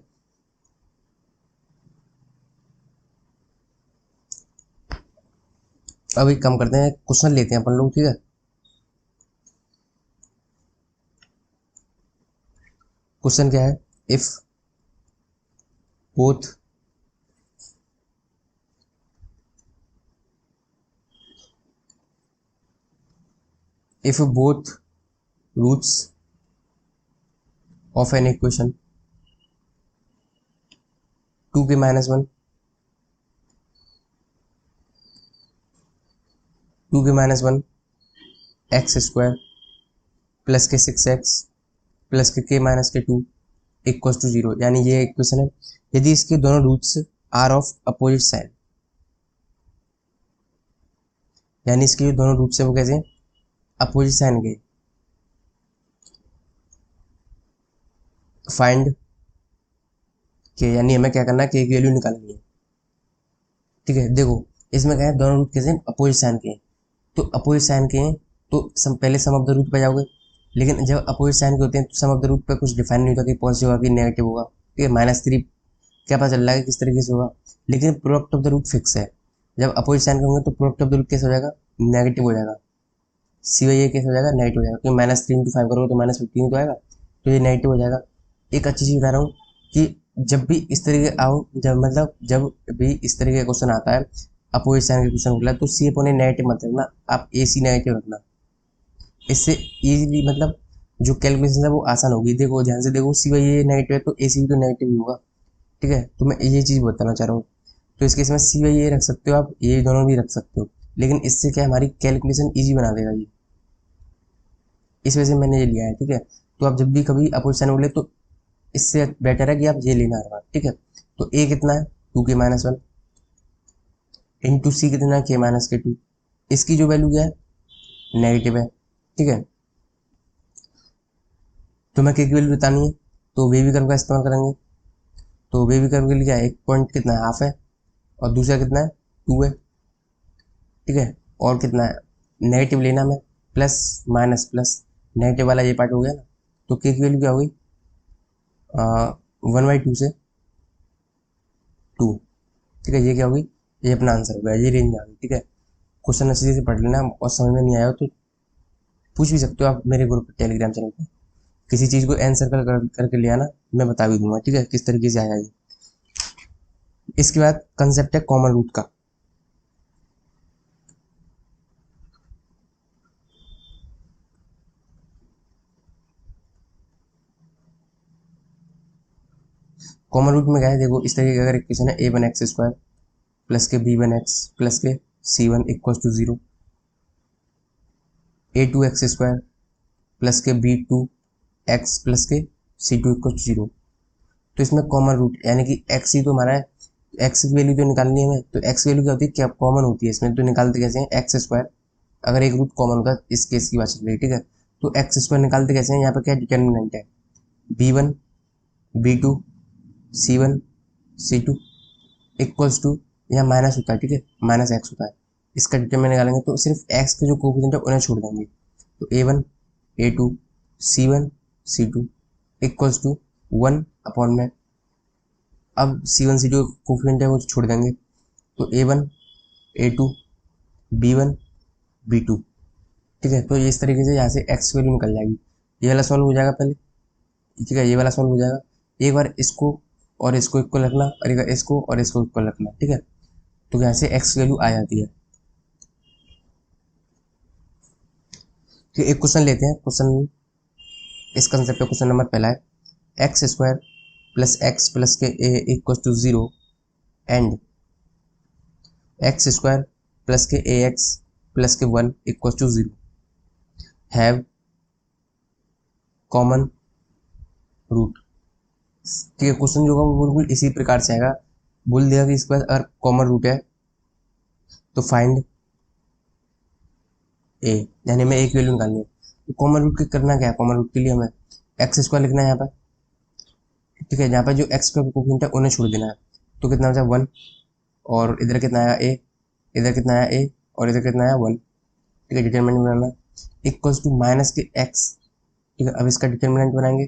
अब एक काम करते हैं, क्वेश्चन लेते हैं अपन लोग, ठीक है। क्वेश्चन क्या है, if both roots of an equation 2k-1 2k-1 x² plus के 6x प्लस के k-2 इक्वल टू 0, यानी ये इक्वेशन है यदि इसके दोनों roots are of opposite sign, यानी इसके जो दोनों रूट्स है वो कैसे अपोजिट साइन के। फाइंड के, यानी हमें क्या करना है, के की वैल्यू निकालनी है, ठीक है। देखो इसमें क्या है, दोनों रूट कैसे अपोजिट साइन के हैं, तो अपोजिट साइन के हैं तो पहले सम ऑफ द रूट पे जाओगे, लेकिन जब अपोजिट साइन के होते हैं तो सम ऑफ द रूट पे कुछ डिफाइन नहीं होता कि पॉजिटिव होगा कि नेगेटिव होगा, ठीक है। -3 क्या पता चल रहा है किस तरीके से होगा, लेकिन product of the root fix है। जब अपोजिट साइन के होंगे तो प्रोडक्ट ऑफ द रूट कैसे हो जाएगा, नेगेटिव हो जाएगा, सिवाय कैसे हो जाएगा, नेगेटिव हो जाएगा, क्योंकि -3 × 5 करोगे तो -15 तो आएगा, तो ये नेगेटिव हो जाएगा। एक अच्छी चीज़ बता रहा हूँ कि जब भी इस तरीके जब भी इस तरीके का क्वेश्चन आता है अपोजिट साइन के क्वेश्चन निकला, तो सी अपॉन ए नेगेटिव मत रखना, आप ए सी नेगेटिव रखना, इससे इजीली जो कैलकुलेशन है वो आसान होगी। देखो ध्यान से देखो, सी वाई ए नेगेटिव है तो ए सी भी तो नेगेटिव ही होगा, ठीक है। तो मैं ये चीज़ बताना चाह रहा हूँ, तो इस केस में सी वाई ए रख सकते हो आप, ये दोनों भी रख सकते हो, लेकिन इससे क्या हमारी कैलकुलेशन ईजी बना देगा ये, इस वजह से मैंने ये लिया है, ठीक है। तो आप जब भी कभी अपोजिट साइन बोले तो इससे बेटर है कि आप ये लेना हर बार, ठीक है। तो ए कितना है 2k-1 इंटू सी कितना है k-2, इसकी जो वैल्यू क्या है नेगेटिव है, ठीक है। तो मैं के की वैल्यू बतानी है तो बेबी कर्व का इस्तेमाल करेंगे, तो बेबी कर्व के लिए क्या है, एक पॉइंट कितना है हाफ है और दूसरा कितना है 2 है, ठीक है। और कितना है नेगेटिव लेना में, प्लस माइनस प्लस नेगेटिव वाला ये पार्ट हो गया ना, तो के की वैल्यू क्या होगी 1/2 से 2, ठीक है। ये क्या होगी, ये अपना आंसर होगा, ये रेंज आ गई, ठीक है। क्वेश्चन अच्छे से पढ़ लेना और समझ में नहीं आया तो पूछ भी सकते हो आप मेरे ग्रुप टेलीग्राम चैनल पे, किसी चीज़ को एन सर्कल करके ले आना, मैं बता भी दूंगा, ठीक है, किस तरीके से आया ये। इसके बाद कंसेप्ट है कॉमन रूट का। कॉमन रूट में क्या है, देखो इस तरीके का अगर इक्वेशन है a1x² प्लस के b1x प्लस के c1 equal to 0, a2x² plus के b2x प्लस के c2 इक्वल टू 0, तो इसमें कॉमन रूट यानी कि x ही तो हमारा है, x की वैल्यू तो निकालनी है हमें, तो x की वैल्यू क्या होती है, क्या कॉमन होती है इसमें, तो निकालते कैसे हैं x², अगर एक रूट कॉमन होगा, इस केस की बात चल रही है, ठीक है। तो x² निकालते कैसे हैं, यहाँ पर क्या डिटर्मिनेंट है b1 b2 c1 c2 equals to, यहाँ माइनस होता है, ठीक है, -x होता है, इसका डिटरमिनेंट निकालेंगे तो सिर्फ x के जो कोफिशिएंट है उन्हें छोड़ देंगे, तो a1 a2 c1 c2 equals to 1 upon में, अब c1 c2 कोफिशिएंट है वो छोड़ देंगे, तो a1 a2 b1 b2, ठीक है। तो ये इस तरीके से यहाँ से x वैल्यू निकल जाएगी, ये वाला सॉल्व हो जाएगा पहले, ठीक है, ये वाला सॉल्व हो जाएगा, एक बार इसको और इसको इक्वल रखना और एक बार इसको और इसको इक्वल रखना, ठीक है। तो यहाँ से x वैल्यू आ जाती है। तो एक क्वेश्चन लेते हैं, क्वेश्चन इस कंसेप्ट का क्वेश्चन नंबर पहला है, x² प्लस x प्लस के a equal to 0 and x² plus के ax प्लस के 1 equal to 0 have common root, ठीक है। क्वेश्चन जो होगा वो बिल्कुल इसी प्रकार से आएगा, बोल दिया कि इसके पास अगर कॉमन रूट है तो फाइंड ए, यानी हमें एक वैल्यू निकालनी है, तो कॉमन रूट के करना क्या है, कॉमन रूट के लिए हमें x² लिखना है यहाँ पर, ठीक है, यहाँ पर जो x का कोफिशिएंट है उन्हें छोड़ देना है, तो कितना हो जाए 1, और इधर कितना आया a, इधर कितना आया a और इधर कितना आया 1, ठीक है। डिटरमिनेंट बनाना इक्वल्स टू माइनस के x, ठीक है। अब इसका डिटरमिनेंट बनाएंगे,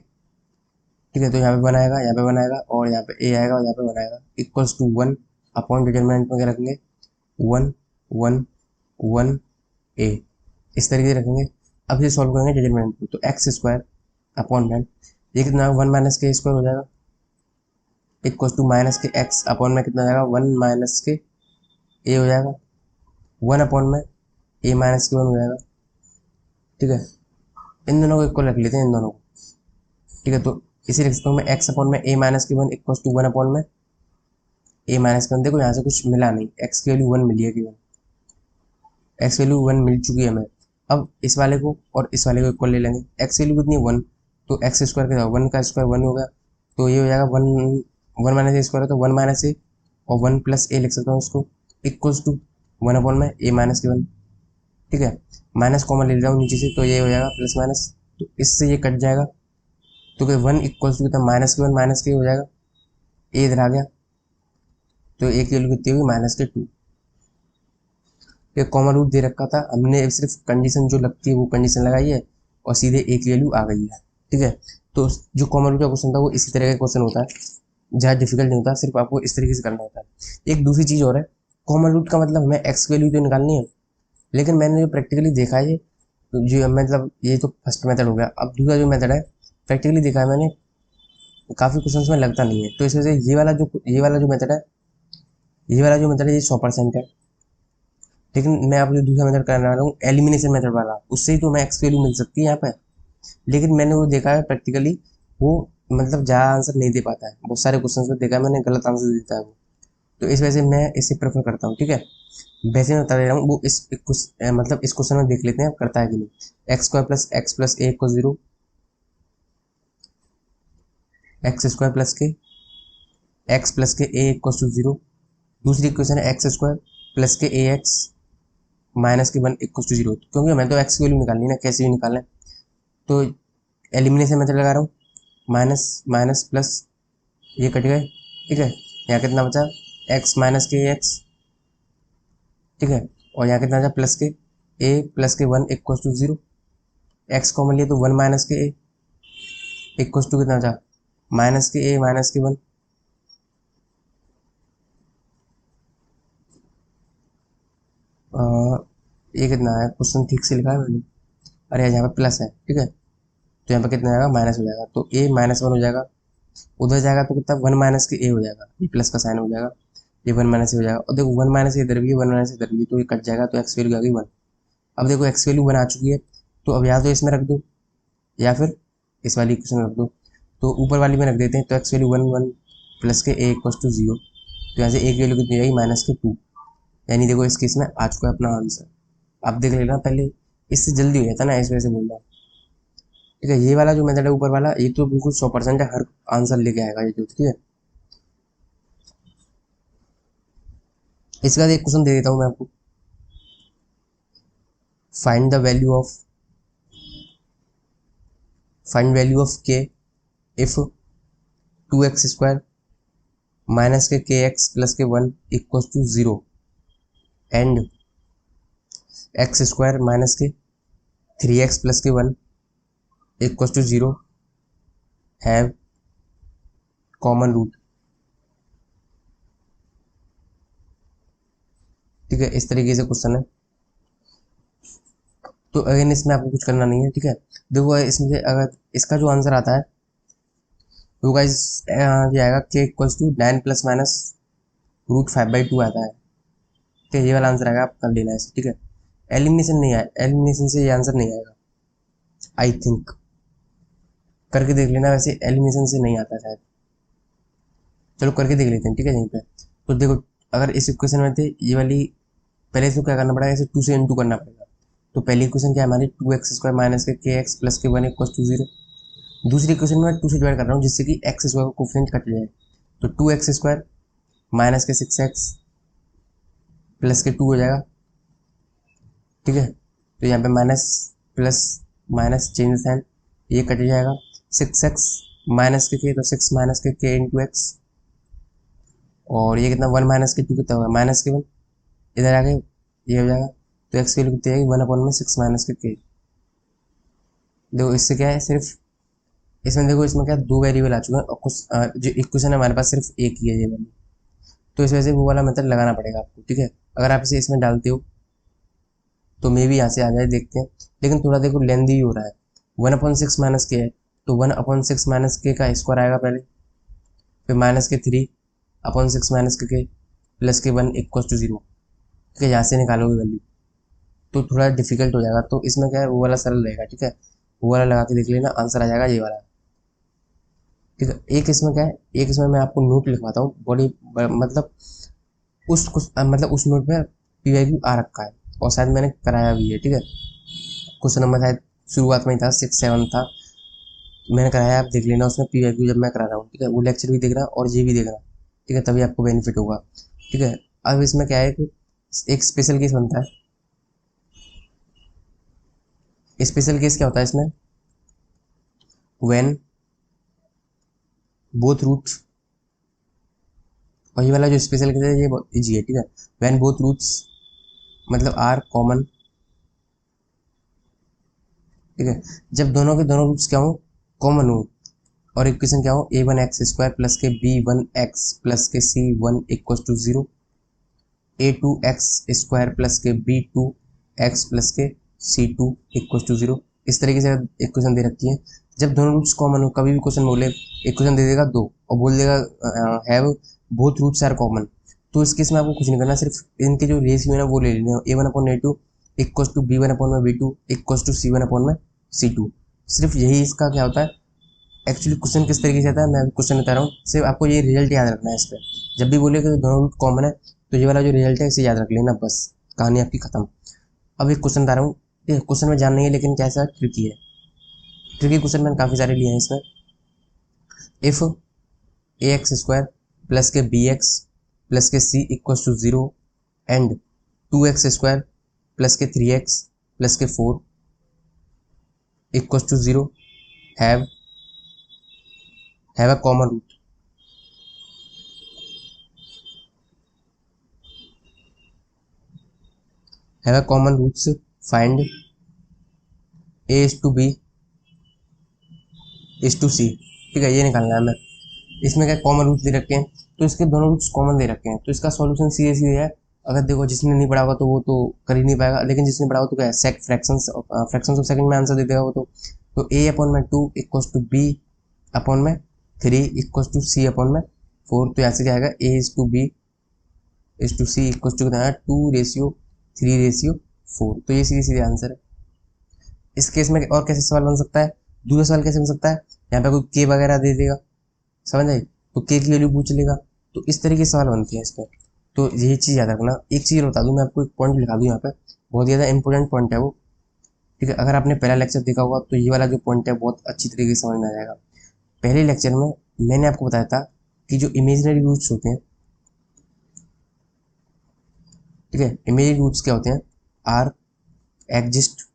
ठीक है, तो यहाँ पे बनाएगा, यहाँ पे बनाएगा और यहाँ पे a आएगा और यहाँ पे बनाएगा इक्वल्स टू 1 अपॉन डिटरमिनेंट में क्या रखेंगे 1 1 1 a, इस तरीके से रखेंगे। अब ये सॉल्व करेंगे डिटरमिनेंट को, तो एक्स स्क्वायर अपॉन में ये कितना 1 माइनस के स्क्वायर हो जाएगा इक्वल टू माइनस के एक्स अपॉन में कितना जाएगा 1 माइनस के ए हो जाएगा, 1 अपॉन में ए माइनस के 1 हो जाएगा। ठीक है, इन दोनों को इक्वल रख लेते हैं, इन दोनों को। ठीक है, तो इसी लिख सकता हूँ मैं एक्स अपॉन में ए माइनस के 1 इक्वल टू 1 अपॉन में ए माइनस के 1। देखो यहाँ से कुछ मिला नहीं, एक्स की वैल्यू 1 मिली है केवल, एक्स वैल्यू 1 मिल चुकी है हमें। अब इस वाले को और इस वाले को इक्वल ले लेंगे। एक्स वैल्यू कितनी है 1, तो एक्स स्क्वायर क्या होगा 1 का स्क्वायर 1 होगा, तो ये हो जाएगा 1 माइनस ए स्क्वायर, तो 1 माइनस ए और 1 प्लस ए लिख सकता हूँ उसको इक्वल्स टू 1 अपॉन में ए माइनस के 1। ठीक है, माइनस कॉमन ले रहा हूँ नीचे से, तो ये हो जाएगा प्लस माइनस, तो इससे ये कट जाएगा, तो 1 इक्वल्स टू कितना माइनस के 1 माइनस के हो जाएगा, ए इधर आ गया, तो ए की वैल्यू कितनी होगी माइनस के 2। एक कॉमन रूट दे रखा था हमने, सिर्फ कंडीशन जो लगती है वो कंडीशन लगाई है और सीधे ए की वैल्यू आ गई है। ठीक है, तो जो कॉमन रूट का क्वेश्चन था वो इसी तरह का क्वेश्चन होता है, ज़्यादा डिफिकल्ट नहीं होता, सिर्फ आपको इस तरीके से करना होता है। एक दूसरी चीज़ और है, कॉमन रूट का मतलब हमें एक्स की वैल्यू तो निकालनी है, लेकिन मैंने जो प्रैक्टिकली देखा है जो मतलब ये तो फर्स्ट मेथड हो गया। अब दूसरा जो मेथड है प्रैक्टिकली देखा है मैंने, काफ़ी क्वेश्चन में लगता नहीं है, तो इस वजह से ये वाला जो मेथड है, ये 100% है। लेकिन मैं आप जो दूसरा मेथड करने वाला हूँ एलिमिनेशन मेथड वाला, उससे ही तो हमें एक्स की वैल्यू मिल सकती है यहाँ पे। लेकिन मैंने वो देखा है प्रैक्टिकली, वो मतलब ज़्यादा आंसर नहीं दे पाता है, बहुत सारे क्वेश्चन में देखा है मैंने गलत आंसर देता है वो, तो इस वजह से मैं इसे प्रेफर करता हूँ। ठीक है, वैसे मैं बता दे रहा हूँ, वो मतलब इस क्वेश्चन में देख लेते हैं करता है कि नहीं। X square plus x plus a equal 0, x square plus के x plus k a equal to 0। दूसरी इक्वेशन है एक्स स्क्वायर प्लस के ए एक्स माइनस के 1 इक्वल टू 0, क्योंकि हमें तो एक्स की वैल्यू निकालनी है ना, कैसे भी निकालें, तो एलिमिनेशन मेथड लगा रहा हूँ, माइनस माइनस प्लस ये कट गए। ठीक है, यहाँ कितना बचा एक्स माइनस के एक्स, ठीक है, और यहाँ कितना बचा प्लस के ए प्लस के 1 इक्वल टू 0। एक्स कॉमन लिए तो 1 माइनस के ए इक्वल टू कितना बचा माइनस के ए माइनस के 1। ये कितना है, क्वेश्चन ठीक से लिखा है मैंने, अरे यहाँ पे प्लस है। ठीक है, तो यहाँ पे कितना जाएगा माइनस हो जाएगा, तो ए माइनस 1 हो जाएगा, उधर जाएगा तो कितना 1 माइनस के ए हो जाएगा, ये प्लस का साइन हो जाएगा, ये 1 माइनस ए हो जाएगा, और देखो 1 माइनस ए इधर भी 1 माइनस इधर भी, तो ये कट जाएगा, तो एक्स वैल्यू आ गई 1। अब देखो एक्स वैल्यू 1 आ चुकी है, तो अब या तो इसमें रख दो या फिर इस वाली इक्वेशन में रख दो, तो ऊपर वाली में रख देते हैं, तो x value 1 plus k a equal to 0, तो यहाँ से ए की वैल्यू कितनी जाएगी माइनस के 2, यानी देखो इस केस में आ चुका है अपना आंसर। आप देख लेना पहले, इससे जल्दी हो जाता ना, इस वजह से बोल रहा हूँ। ठीक है, ये वाला जो मेथड है ऊपर वाला, ये तो बिल्कुल 100% है, हर आंसर लेके आएगा ये जो। ठीक है, इसके बाद एक क्वेश्चन दे देता हूँ मैं आपको, find value of k if 2x square minus के एक्स प्लस के 1 equal to 0 and x square minus k 3x plus के 1 equal to 0 have common root. ठीक है, इस तरीके से क्वेश्चन है, तो अगेन इसमें आपको कुछ करना नहीं है। ठीक है, देखो इसमें से अगर इसका जो आंसर आता है वो गाइस ये आएगा के इक्वल्स टू 9 प्लस माइनस √5/2 आता है। ठीक है, ये वाला आंसर आएगा, आप कर लेना है इसे। ठीक है, एलिमिनेशन नहीं आया, एलिमिनेशन से ये आंसर नहीं आएगा, आई थिंक करके देख लेना, वैसे एलिमिनेशन से नहीं आता शायद, चलो करके देख लेते हैं। ठीक है, यहीं पे तो देखो अगर इस इक्वेशन में थे ये वाली, पहले इसको क्या करना पड़ेगा, इसे 2 से इंटू करना पड़ेगा। तो पहली इक्वेशन क्या है हमारी 2x स्क्वायर माइनस के एक्स प्लस के 1 इक्वल टू 0। दूसरी इक्वेशन में 2 से डिवाइड कर रहा हूँ जिससे कि एक्स स्क्वायर का कोफिशिएंट कट जाए, तो 2x स्क्वायर माइनस के 6x प्लस के 2 हो जाएगा। ठीक है, तो यहाँ पे minus plus minus change sign, ये कट जाएगा, 6x माइनस के तो 6 माइनस के इंटू एक्स, और ये कितना 1 माइनस के 2 कितना होगा माइनस के 1, इधर आ गए ये हो जाएगा, तो एक्स की वैल्यू कितनी आएगी 1 अपॉन में 6 माइनस के। देखो इससे क्या है, सिर्फ इसमें देखो इसमें क्या 2 वेरिएबल आ चुके हैं और कुछ जो इक्वेशन है हमारे पास सिर्फ एक ही है ये वाली, तो इस वजह से वो वाला मेथड लगाना पड़ेगा आपको। ठीक है, अगर आप इसे इसमें डालते हो तो मे भी यहाँ से आ जाए, देखते हैं। लेकिन थोड़ा देखो लेंदी ही हो रहा है। 1/6 माइनस के है, तो 1/6 माइनस के का स्क्वायर आएगा पहले, फिर माइनस के 3/6 माइनस के प्लस के 1 इक्वल टू 0। ठीक है, यहाँ से निकालोगे वैल्यू तो थोड़ा डिफिकल्ट हो जाएगा, तो इसमें क्या है वो वाला सरल रहेगा। ठीक है, वो वाला लगा के देख लेना, आंसर आ जाएगा ये वाला। ठीक है, एक इसमें क्या है, एक इसमें मैं आपको नोट लिखवाता हूँ बड़ी मतलब उस नोट पे PYQ आ रखा है और शायद मैंने कराया भी है। ठीक है, क्वेश्चन नंबर शायद शुरुआत में ही था, 6-7 था, मैंने कराया, आप देख लेना उसमें PYQ जब मैं करा रहा हूँ। ठीक है, वो लेक्चर भी देखना और ये भी देखना। ठीक है, तभी आपको बेनिफिट होगा। ठीक है, अब इसमें क्या है कि एक स्पेशल केस बनता है। स्पेशल केस क्या होता है इसमें, व्हेन बोथ रूट्स, और ये वाला जो स्पेशल केस है ये बहुत इजी है। ठीक है, व्हेन बोथ रूट्स मतलब आर कॉमन। ठीक है, जब दोनों के दोनों रूट्स क्या हो, कॉमन हो, और इक्वेशन क्या हो, a1x² प्लस के b1x प्लस के c1 equal to 0, a2x² plus के b2x प्लस के c2 इक्वल टू 0। इस तरीके से इक्वेशन दे रखी है। जब दोनों रूट्स कॉमन हो, कभी भी क्वेश्चन बोले, इक्वेशन दे देगा 2 और बोल देगा have both roots are common, तो इस केस में आपको कुछ नहीं करना, सिर्फ इनके जो रेशियो है ना वो ले लेने, a1/a2 equal to b1/b2 equal to c1/c2। सिर्फ यही इसका क्या होता है। एक्चुअली क्वेश्चन किस तरीके से आता है, मैं क्वेश्चन बता रहा हूँ, सिर्फ आपको ये रिजल्ट याद रखना है इस पर। जब भी बोले कि दोनों रूट कॉमन है, तो ये वाला जो रिजल्ट है इसे याद रख लेना, बस कहानी आपकी खत्म। अब एक क्वेश्चन बता रहा हूँ, ये क्वेश्चन में जान नहीं है लेकिन कैसा ट्रिकी है। ट्रिकी क्वेश्चन मैंने काफ़ी सारे लिए हैं इसमें। इफ़ ax² प्लस के bx प्लस के c equal to 0 and 2x² plus के 3x प्लस के 4 equal to 0 have a common root. Have a common roots, find a/b c। ठीक है, ये निकालना है हमें। इसमें क्या कॉमन रूट्स दे रखे हैं, तो इसके दोनों रूट्स कॉमन दे रखे हैं, तो इसका सॉल्यूशन सीधे सीधे है। अगर देखो जिसने नहीं पढ़ा होगा तो वो तो कर ही नहीं पाएगा, लेकिन जिसने पढ़ा हो तो क्या है, सेक फ्रैक्शंस ऑफ सेकंड में आंसर दे देगा वो तो a/2 equal to b/3 equal to c/4। तो यहाँ से क्या आएगा, a/b/c इक्वल टू कितना है, 2:3:4। तो ये सीधे सीधे आंसर है। इस केस में और कैसे सवाल बन सकता है, दूसरा सवाल कैसे बन सकता है, यहाँ पे कोई के वगैरह दे देगा, समझ आई, तो के की वैल्यू पूछ लेगा, तो इस तरीके से सवाल बनती है इस पर। तो यही चीज़ याद रखना। एक चीज़ बता दूँ मैं आपको, एक पॉइंट लिखा दूँ यहाँ पे, बहुत ज़्यादा इंपॉर्टेंट पॉइंट है वो। ठीक है, अगर आपने पहला लेक्चर देखा होगा तो ये वाला जो पॉइंट है बहुत अच्छी तरीके से समझ में आ जाएगा। पहले लेक्चर में मैंने आपको बताया था कि जो इमेजिनरी रूट्स होते हैं, ठीक है, इमेजिनरी रूट्स क्या होते हैं, आर एग्जिस्ट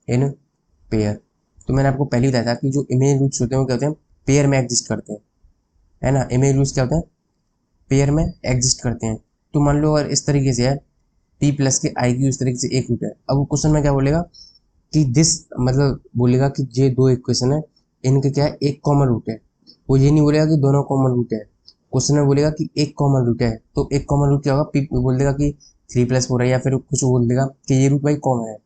इन पेयर। तो मैंने आपको पहले ही बताया था कि जो इमेजिनरी रूट्स होते हैं वो क्या होते हैं, पेयर में एग्जिस्ट करते हैं, है ना। इमेजिनरी रूट्स क्या होते हैं, पेयर में एग्जिस्ट करते हैं। तो मान लो अगर इस तरीके से है, p प्लस के आई क्यू इस तरीके से एक रूट है, अब वो क्वेश्चन में क्या बोलेगा कि दिस, मतलब बोलेगा कि ये दो इक्वेशन है, इनके क्या है, एक कॉमन रूट है। वो ये नहीं बोलेगा कि दोनों कॉमन रूट है, क्वेश्चन में बोलेगा कि एक कॉमन रूट है, तो एक कॉमन रूट क्या होगा, p बोल देगा कि 3+4 है, या फिर कुछ बोल देगा कि ये रूट भाई कॉमन है।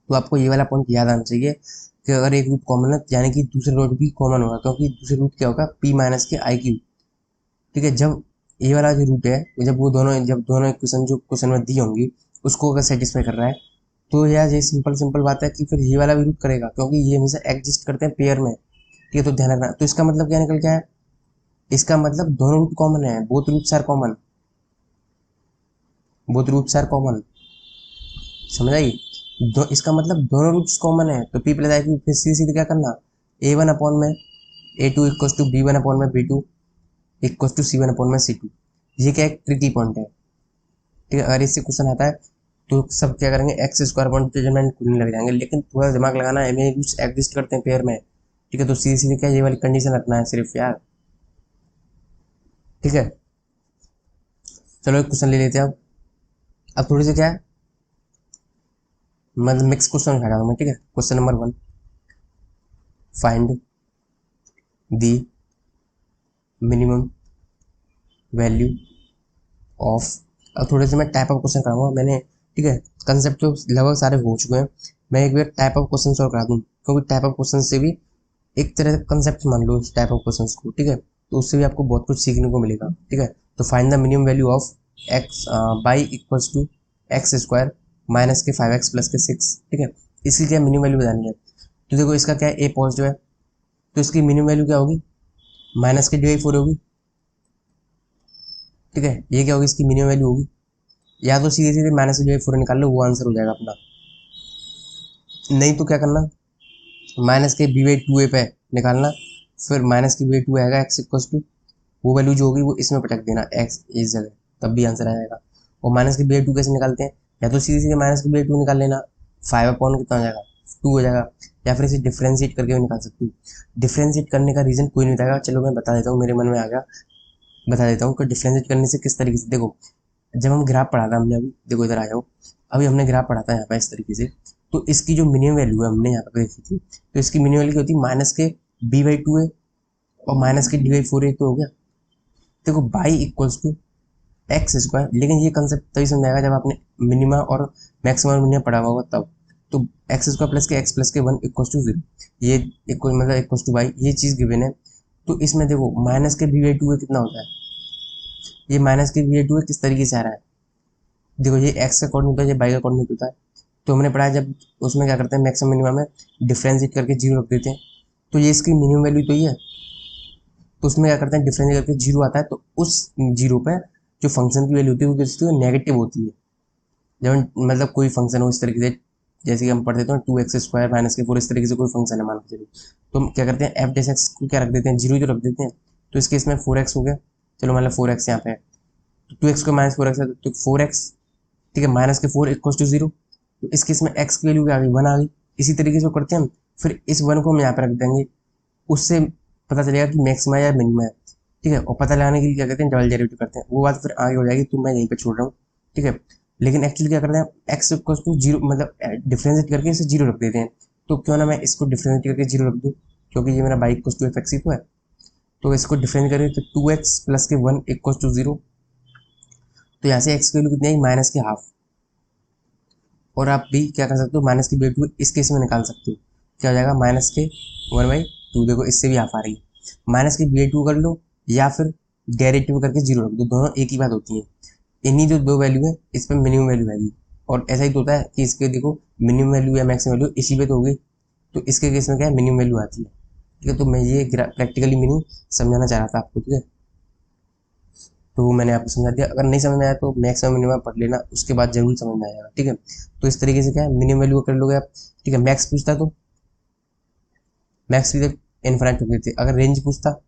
तो आपको ये वाला पॉइंट याद आना चाहिए कि अगर एक रूट कॉमन है यानी कि दूसरा रूट भी कॉमन होगा, क्योंकि दूसरा रूट क्या होगा, p माइनस के आई क्यू। ठीक है, जब ये वाला जो रूट है, जब दोनों इक्वेशन जो क्वेश्चन में दी होंगी उसको अगर सेटिस्फाई कर रहा है, तो यार ये सिंपल बात है कि फिर ये वाला भी रूट करेगा, क्योंकि ये हमेशा एग्जिस्ट करते हैं पेयर में। ठीक है, तो ध्यान रखना। तो इसका मतलब क्या निकल के आया, इसका मतलब दोनों रूट कॉमन है, both roots are common, both roots are common, समझ आई। इसका मतलब दोनों रूट्स कॉमन है, तो p प्लस आई क्यू फिर सीधे सीधे क्या करना, a1/a2 equal to b1/b2 equal to c1/c2। ये क्या एक ट्रिकी पॉइंट है। ठीक है, अगर इससे क्वेश्चन आता है तो सब क्या करेंगे, x² पॉइंट डिटरमिनेंट खुलने लग जाएंगे, लेकिन थोड़ा दिमाग लगाना है, मेरे रूट्स एग्जिस्ट करते हैं पेयर में। ठीक है, तो सीधे सीधे क्या ये वाली कंडीशन रखना है सिर्फ यार। ठीक है, चलो एक क्वेश्चन ले लेते हैं अब थोड़ी सी क्या है, मतलब मिक्स क्वेश्चन उठा रहा हूँ मैं। ठीक है, question number 1, find the minimum value of. अब थोड़े से मैं टाइप ऑफ क्वेश्चन कराऊंगा मैंने। ठीक है, कंसेप्ट तो लगभग सारे हो चुके हैं। मैं एक बार टाइप ऑफ क्वेश्चन सॉल्व करा दूँ, क्योंकि टाइप ऑफ क्वेश्चन से भी एक तरह से कंसेप्ट मान लो इस टाइप ऑफ क्वेश्चंस को, ठीक है, तो उससे भी आपको बहुत कुछ सीखने को मिलेगा। ठीक है, तो find the minimum value of x y equals to x square minus के 5x प्लस के 6। ठीक है, इसकी क्या मिनिमम वैल्यू बतानी है। तो देखो इसका क्या है, ए पॉजिटिव है तो इसकी मिनिमम वैल्यू क्या होगी, माइनस के डी4 होगी। ठीक है, ये क्या होगी, इसकी मिनिमम वैल्यू होगी। या तो सीधे सीधे माइनस के डी4 निकाल लो, वो आंसर हो जाएगा अपना। नहीं तो क्या करना, माइनस के b/2a पे निकालना, फिर माइनस की b/2 आएगा एक्स इक्वल्स टू, वो वैल्यू जो होगी वो इसमें पटक देना एक्स इस जगह, तब भी आंसर आ जाएगा। और माइनस की b/2 कैसे निकालते हैं, या तो सीधे सीधे माइनस की b/2 निकाल लेना, 5 कितना हो जाएगा 2 हो जाएगा, या फिर इसे डिफ्रेंशिएट करके भी निकाल सकते हो। डिफ्रेंशिएट करने का रीज़न कोई नहीं बताएगा, चलो मैं बता देता हूँ, मेरे मन में आ गया, बता देता हूँ कि डिफ्रेंशिएट करने से किस तरीके से। देखो जब हम ग्राफ पढ़ा था हमने, अभी देखो इधर आ जाओ, अभी हमने ग्राफ पढ़ा था यहाँ पे इस तरीके से, तो इसकी जो मिनिमम वैल्यू है हमने यहाँ पे देखी थी, तो इसकी मिनिमम वैल्यू क्या होती है, माइनस के b/2 है और माइनस के d/4 है, तो हो गया। देखो y equals to x square, लेकिन ये कंसेप्ट तभी समझ आएगा जब आपने मिनिमा और मैक्सिमम और मिनिमम पढ़ा होगा तब। तो एक्स स्क्वायर प्लस के एक्स प्लस के 1 इक्वल्स टू 0, ये इक्वल मतलब इक्वल्स टू बाई, ये चीज़ गिवन है। तो इसमें देखो माइनस के b/2 कितना होता है, ये माइनस के b/2 किस तरीके से आ रहा है, देखो ये एक्स का कोऑर्डिनेट होता है, ये बाई का कोऑर्डिनेट होता है। तो हमने पढ़ा है जब उसमें क्या करते हैं, मैक्सिमम मिनिमम में डिफ्रेंशिएट करके 0 रख देते हैं, तो ये इसकी मिनिमम वैल्यू तो ही है, तो उसमें क्या करते हैं डिफ्रेंशिएट करके 0 आता है, तो उस 0 पे जो फंक्शन की वैल्यू होती है वो किसकी होती है, नेगेटिव होती है। जब मतलब कोई फंक्शन हो इस तरीके से, जैसे कि हम पढ़ते थे 2x² माइनस के 4, इस तरीके से कोई फंक्शन है मान के चलो, तो हम क्या करते हैं एफ डेस एक्स को क्या रख देते हैं, 0 रख देते हैं। तो इस केस में 4x हो गया, चलो मतलब 4x यहाँ पे है, तो 2x को माइनस 4x है तो 4x, ठीक है, माइनस के 4 इक्वल्स टू 0, तो इस केस में x की वैल्यू क्या आ गई, 1 आ गई। इसी तरीके से करते हैं हम, फिर इस 1 को हम यहाँ पे रख देंगे, उससे पता चलेगा कि मैक्सिमा या मिनिमा है। ठीक है, और पता लगाने के लिए क्या करते हैं, डबल डेरिवेटिव करते हैं, वो बात फिर आगे हो जाएगी, तो मैं यहीं पे छोड़ रहा हूँ। ठीक है, लेकिन एक्चुअली क्या करते हैं, एक्स इक्वल्स टू 0 मतलब डिफ्रेंशिएट करके इसे 0 रख देते हैं। तो क्यों ना मैं इसको डिफ्रेंशिएट करके 0 रख दूँ, क्योंकि ये मेरा y equals to f x ही तो है, तो इसको डिफ्रेंशिएट करके तो 2x प्लस के 1 इक्वल्स टू 0, तो यहाँ से एक्स की वैल्यू कितनी आई, माइनस के हाफ। और आप भी क्या कर सकते हो, माइनस की b/2 इस केस में निकाल सकते हो, क्या हो जाएगा माइनस के 1/2, देखो इससे भी हाफ आ रही है, माइनस की b/2 कर लो या फिर डेरिवेटिव करके 0 रख दो, दोनों एक ही बात होती है। इन्हीं जो दो वैल्यू है इस पर मिनिमम वैल्यू आएगी, और ऐसा ही तो होता है कि इसके देखो मिनिमम वैल्यू या मैक्सिमम वैल्यू इसी पे तो होगी, तो इसके केस में क्या है, मिनिमम वैल्यू आती है। ठीक है, तो मैं ये प्रैक्टिकली मीनिंग समझाना चाह रहा था आपको। ठीक है, तो मैंने आपको समझा दिया, अगर नहीं समझ में आया तो मैक्सिमम मिनिमम पढ़ लेना, उसके बाद जरूर समझ में आएगा। ठीक है, तो इस तरीके से क्या है, मिनिमम वैल्यू कर लोगे आप। ठीक है, मैक्स पूछता तो मैक्स भी इनफाइनाइट हो गई थी, अगर रेंज पूछता,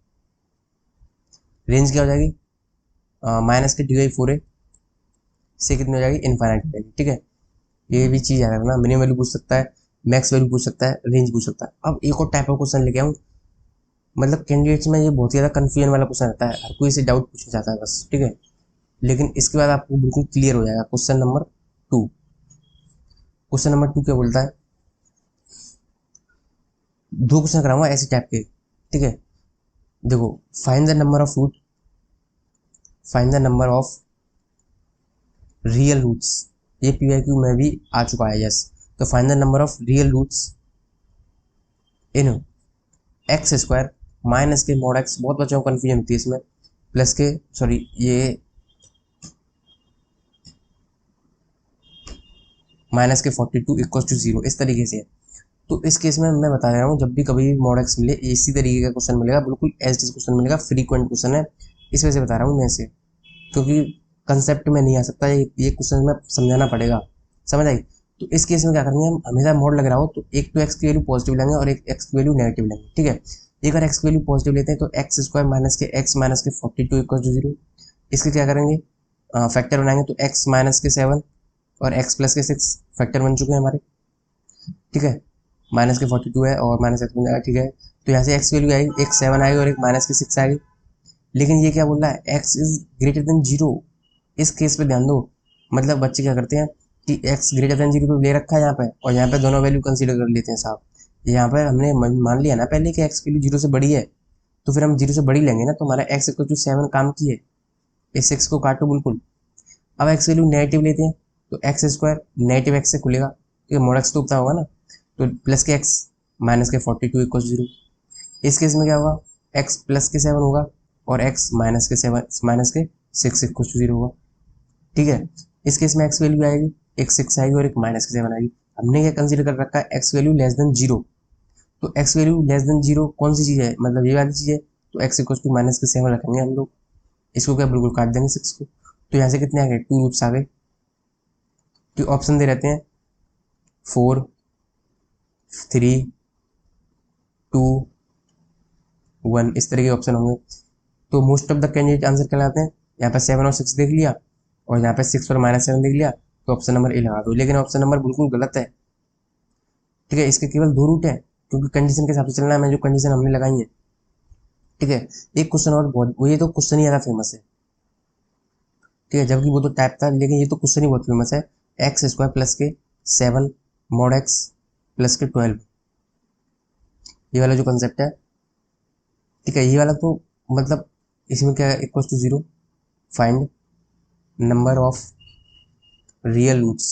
रेंज क्या हो जाएगी, माइनस के d/4 से कितनी हो जाएगी, इनफाइनाइट हो जाएगी। ठीक है, ये भी चीज़ याद रखना, मिनिमम वैल्यू पूछ सकता है, मैक्स वैल्यू पूछ सकता है, रेंज पूछ सकता है। अब एक और टाइप ऑफ क्वेश्चन लेके आऊँ, मतलब कैंडिडेट्स में ये बहुत ही ज़्यादा कन्फ्यूजन वाला क्वेश्चन रहता है, हर कोई इसे डाउट पूछना चाहता है बस। ठीक है, लेकिन इसके बाद आपको बिल्कुल क्लियर हो जाएगा। क्वेश्चन नंबर 2, क्वेश्चन नंबर 2 क्या बोलता है, दो क्वेश्चन कराऊंगा ऐसे टाइप के। ठीक है, देखो find the number of root, find the number of real roots, ये PYQ में भी आ चुका है, यस। तो find the number of real roots in x square minus के मॉड एक्स, बहुत बच्चों को कन्फ्यूजन होती है इसमें, प्लस के सॉरी ये माइनस के 42 इक्वल टू 0, इस तरीके से है। तो इस केस में मैं बता रहा हूँ, जब भी कभी भी मॉड एक्स मिले इसी तरीके का क्वेश्चन मिलेगा, बिल्कुल एज डी क्वेश्चन मिलेगा, फ्रीक्वेंट क्वेश्चन है, इस वजह से बता रहा हूँ मैं इसे, क्योंकि कंसेप्ट में नहीं आ सकता, ये क्वेश्चन में समझाना पड़ेगा, समझ आई। तो इस केस में क्या करेंगे हम, हमेशा मॉड लग रहा हो तो एक तो एक्स की वैल्यू पॉजिटिव लेंगे और एक एक्स की वैल्यू नेगेटिव लेंगे। ठीक है, एक अगर एक्स की वैल्यू पॉजिटिव लेते हैं तो एक्स स्क्वायर माइनस के एक्स माइनस के 42 इक्वल टू 0, इसके क्या करेंगे, फैक्टर बनाएंगे, तो एक्स माइनस के 7 और एक्स प्लस के 6 फैक्टर बन चुके हैं हमारे। ठीक है, माइनस के 42 है और माइनस एक्स बन जाएगा। ठीक है, तो यहाँ से एक्स की वैल्यू आएगी, एक 7 आएगी और एक माइनस के 6 आएगी, लेकिन ये क्या बोल रहा है, एक्स इज ग्रेटर देन 0, इस केस पे ध्यान दो। मतलब बच्चे क्या करते हैं कि x ग्रेटर देन 0 तो ले रखा है यहाँ पे, और यहाँ पे दोनों वैल्यू कंसीडर कर लेते हैं साहब। यहाँ पे हमने मान लिया ना पहले कि x की वैल्यू 0 से बड़ी है, तो फिर हम 0 से बड़ी लेंगे ना, तो हमारा x इक्वल टू 7 काम की है, इस 6 को काटो बिल्कुल। अब x वैल्यू नेगेटिव लेते हैं, तो एक्स स्क्वायर नेगेटिव एक्स से खुलेगा, ठीक है, मॉड एक्स तो उतना होगा ना, तो प्लस के एक्स माइनस के 42 इक्वल 0। इस केस में क्या होगा, एक्स प्लस के 7 होगा और एक्स माइनस के 6 इक्वल 0 होगा, ठीक है। इस केस में एक्स वैल्यू आएगी, एक 6 आएगी और एक माइनस के 7 आएगी। हमने क्या कंसीडर कर रखा है, एक्स वैल्यू लेस देन 0। तो एक्स वैल्यू लेस देन 0 कौन सी चीज़ है, मतलब ये वाली चीज़ है, तो एक्स इक्वल टू माइनस के 7 रखेंगे हम लोग। इसको क्या बिल्कुल काट देंगे 6 को, तो यहाँ से कितने आ गए, 2 रूट्स आ गए। तो ऑप्शन दे रहते हैं 4, 3, 2, 1, इस तरह के ऑप्शन होंगे। तो most of the candidate answer क्या लाते हैं, यहाँ पर 7 और 6 देख लिया और यहाँ पर 6 और -7 देख लिया, तो ऑप्शन नंबर ए लगा दो। लेकिन ऑप्शन नंबर बिल्कुल गलत है, ठीक है। इसके केवल 2 रूट है, क्योंकि कंडीशन के हिसाब से चलना है, जो कंडीशन हमने लगाई है, ठीक है। एक क्वेश्चन और बहुत, वो ये तो क्वेश्चन ही ज़्यादा फेमस है, ठीक है, जबकि वो तो टाइप था, लेकिन ये तो क्वेश्चन ही बहुत फेमस है। एक्स स्क्वायर प्लस के 7 मॉड एक्स प्लस के 12, ये वाला जो कंसेप्ट है, ठीक है, ये वाला तो मतलब इसमें क्या है, equal to 0, find number of real roots,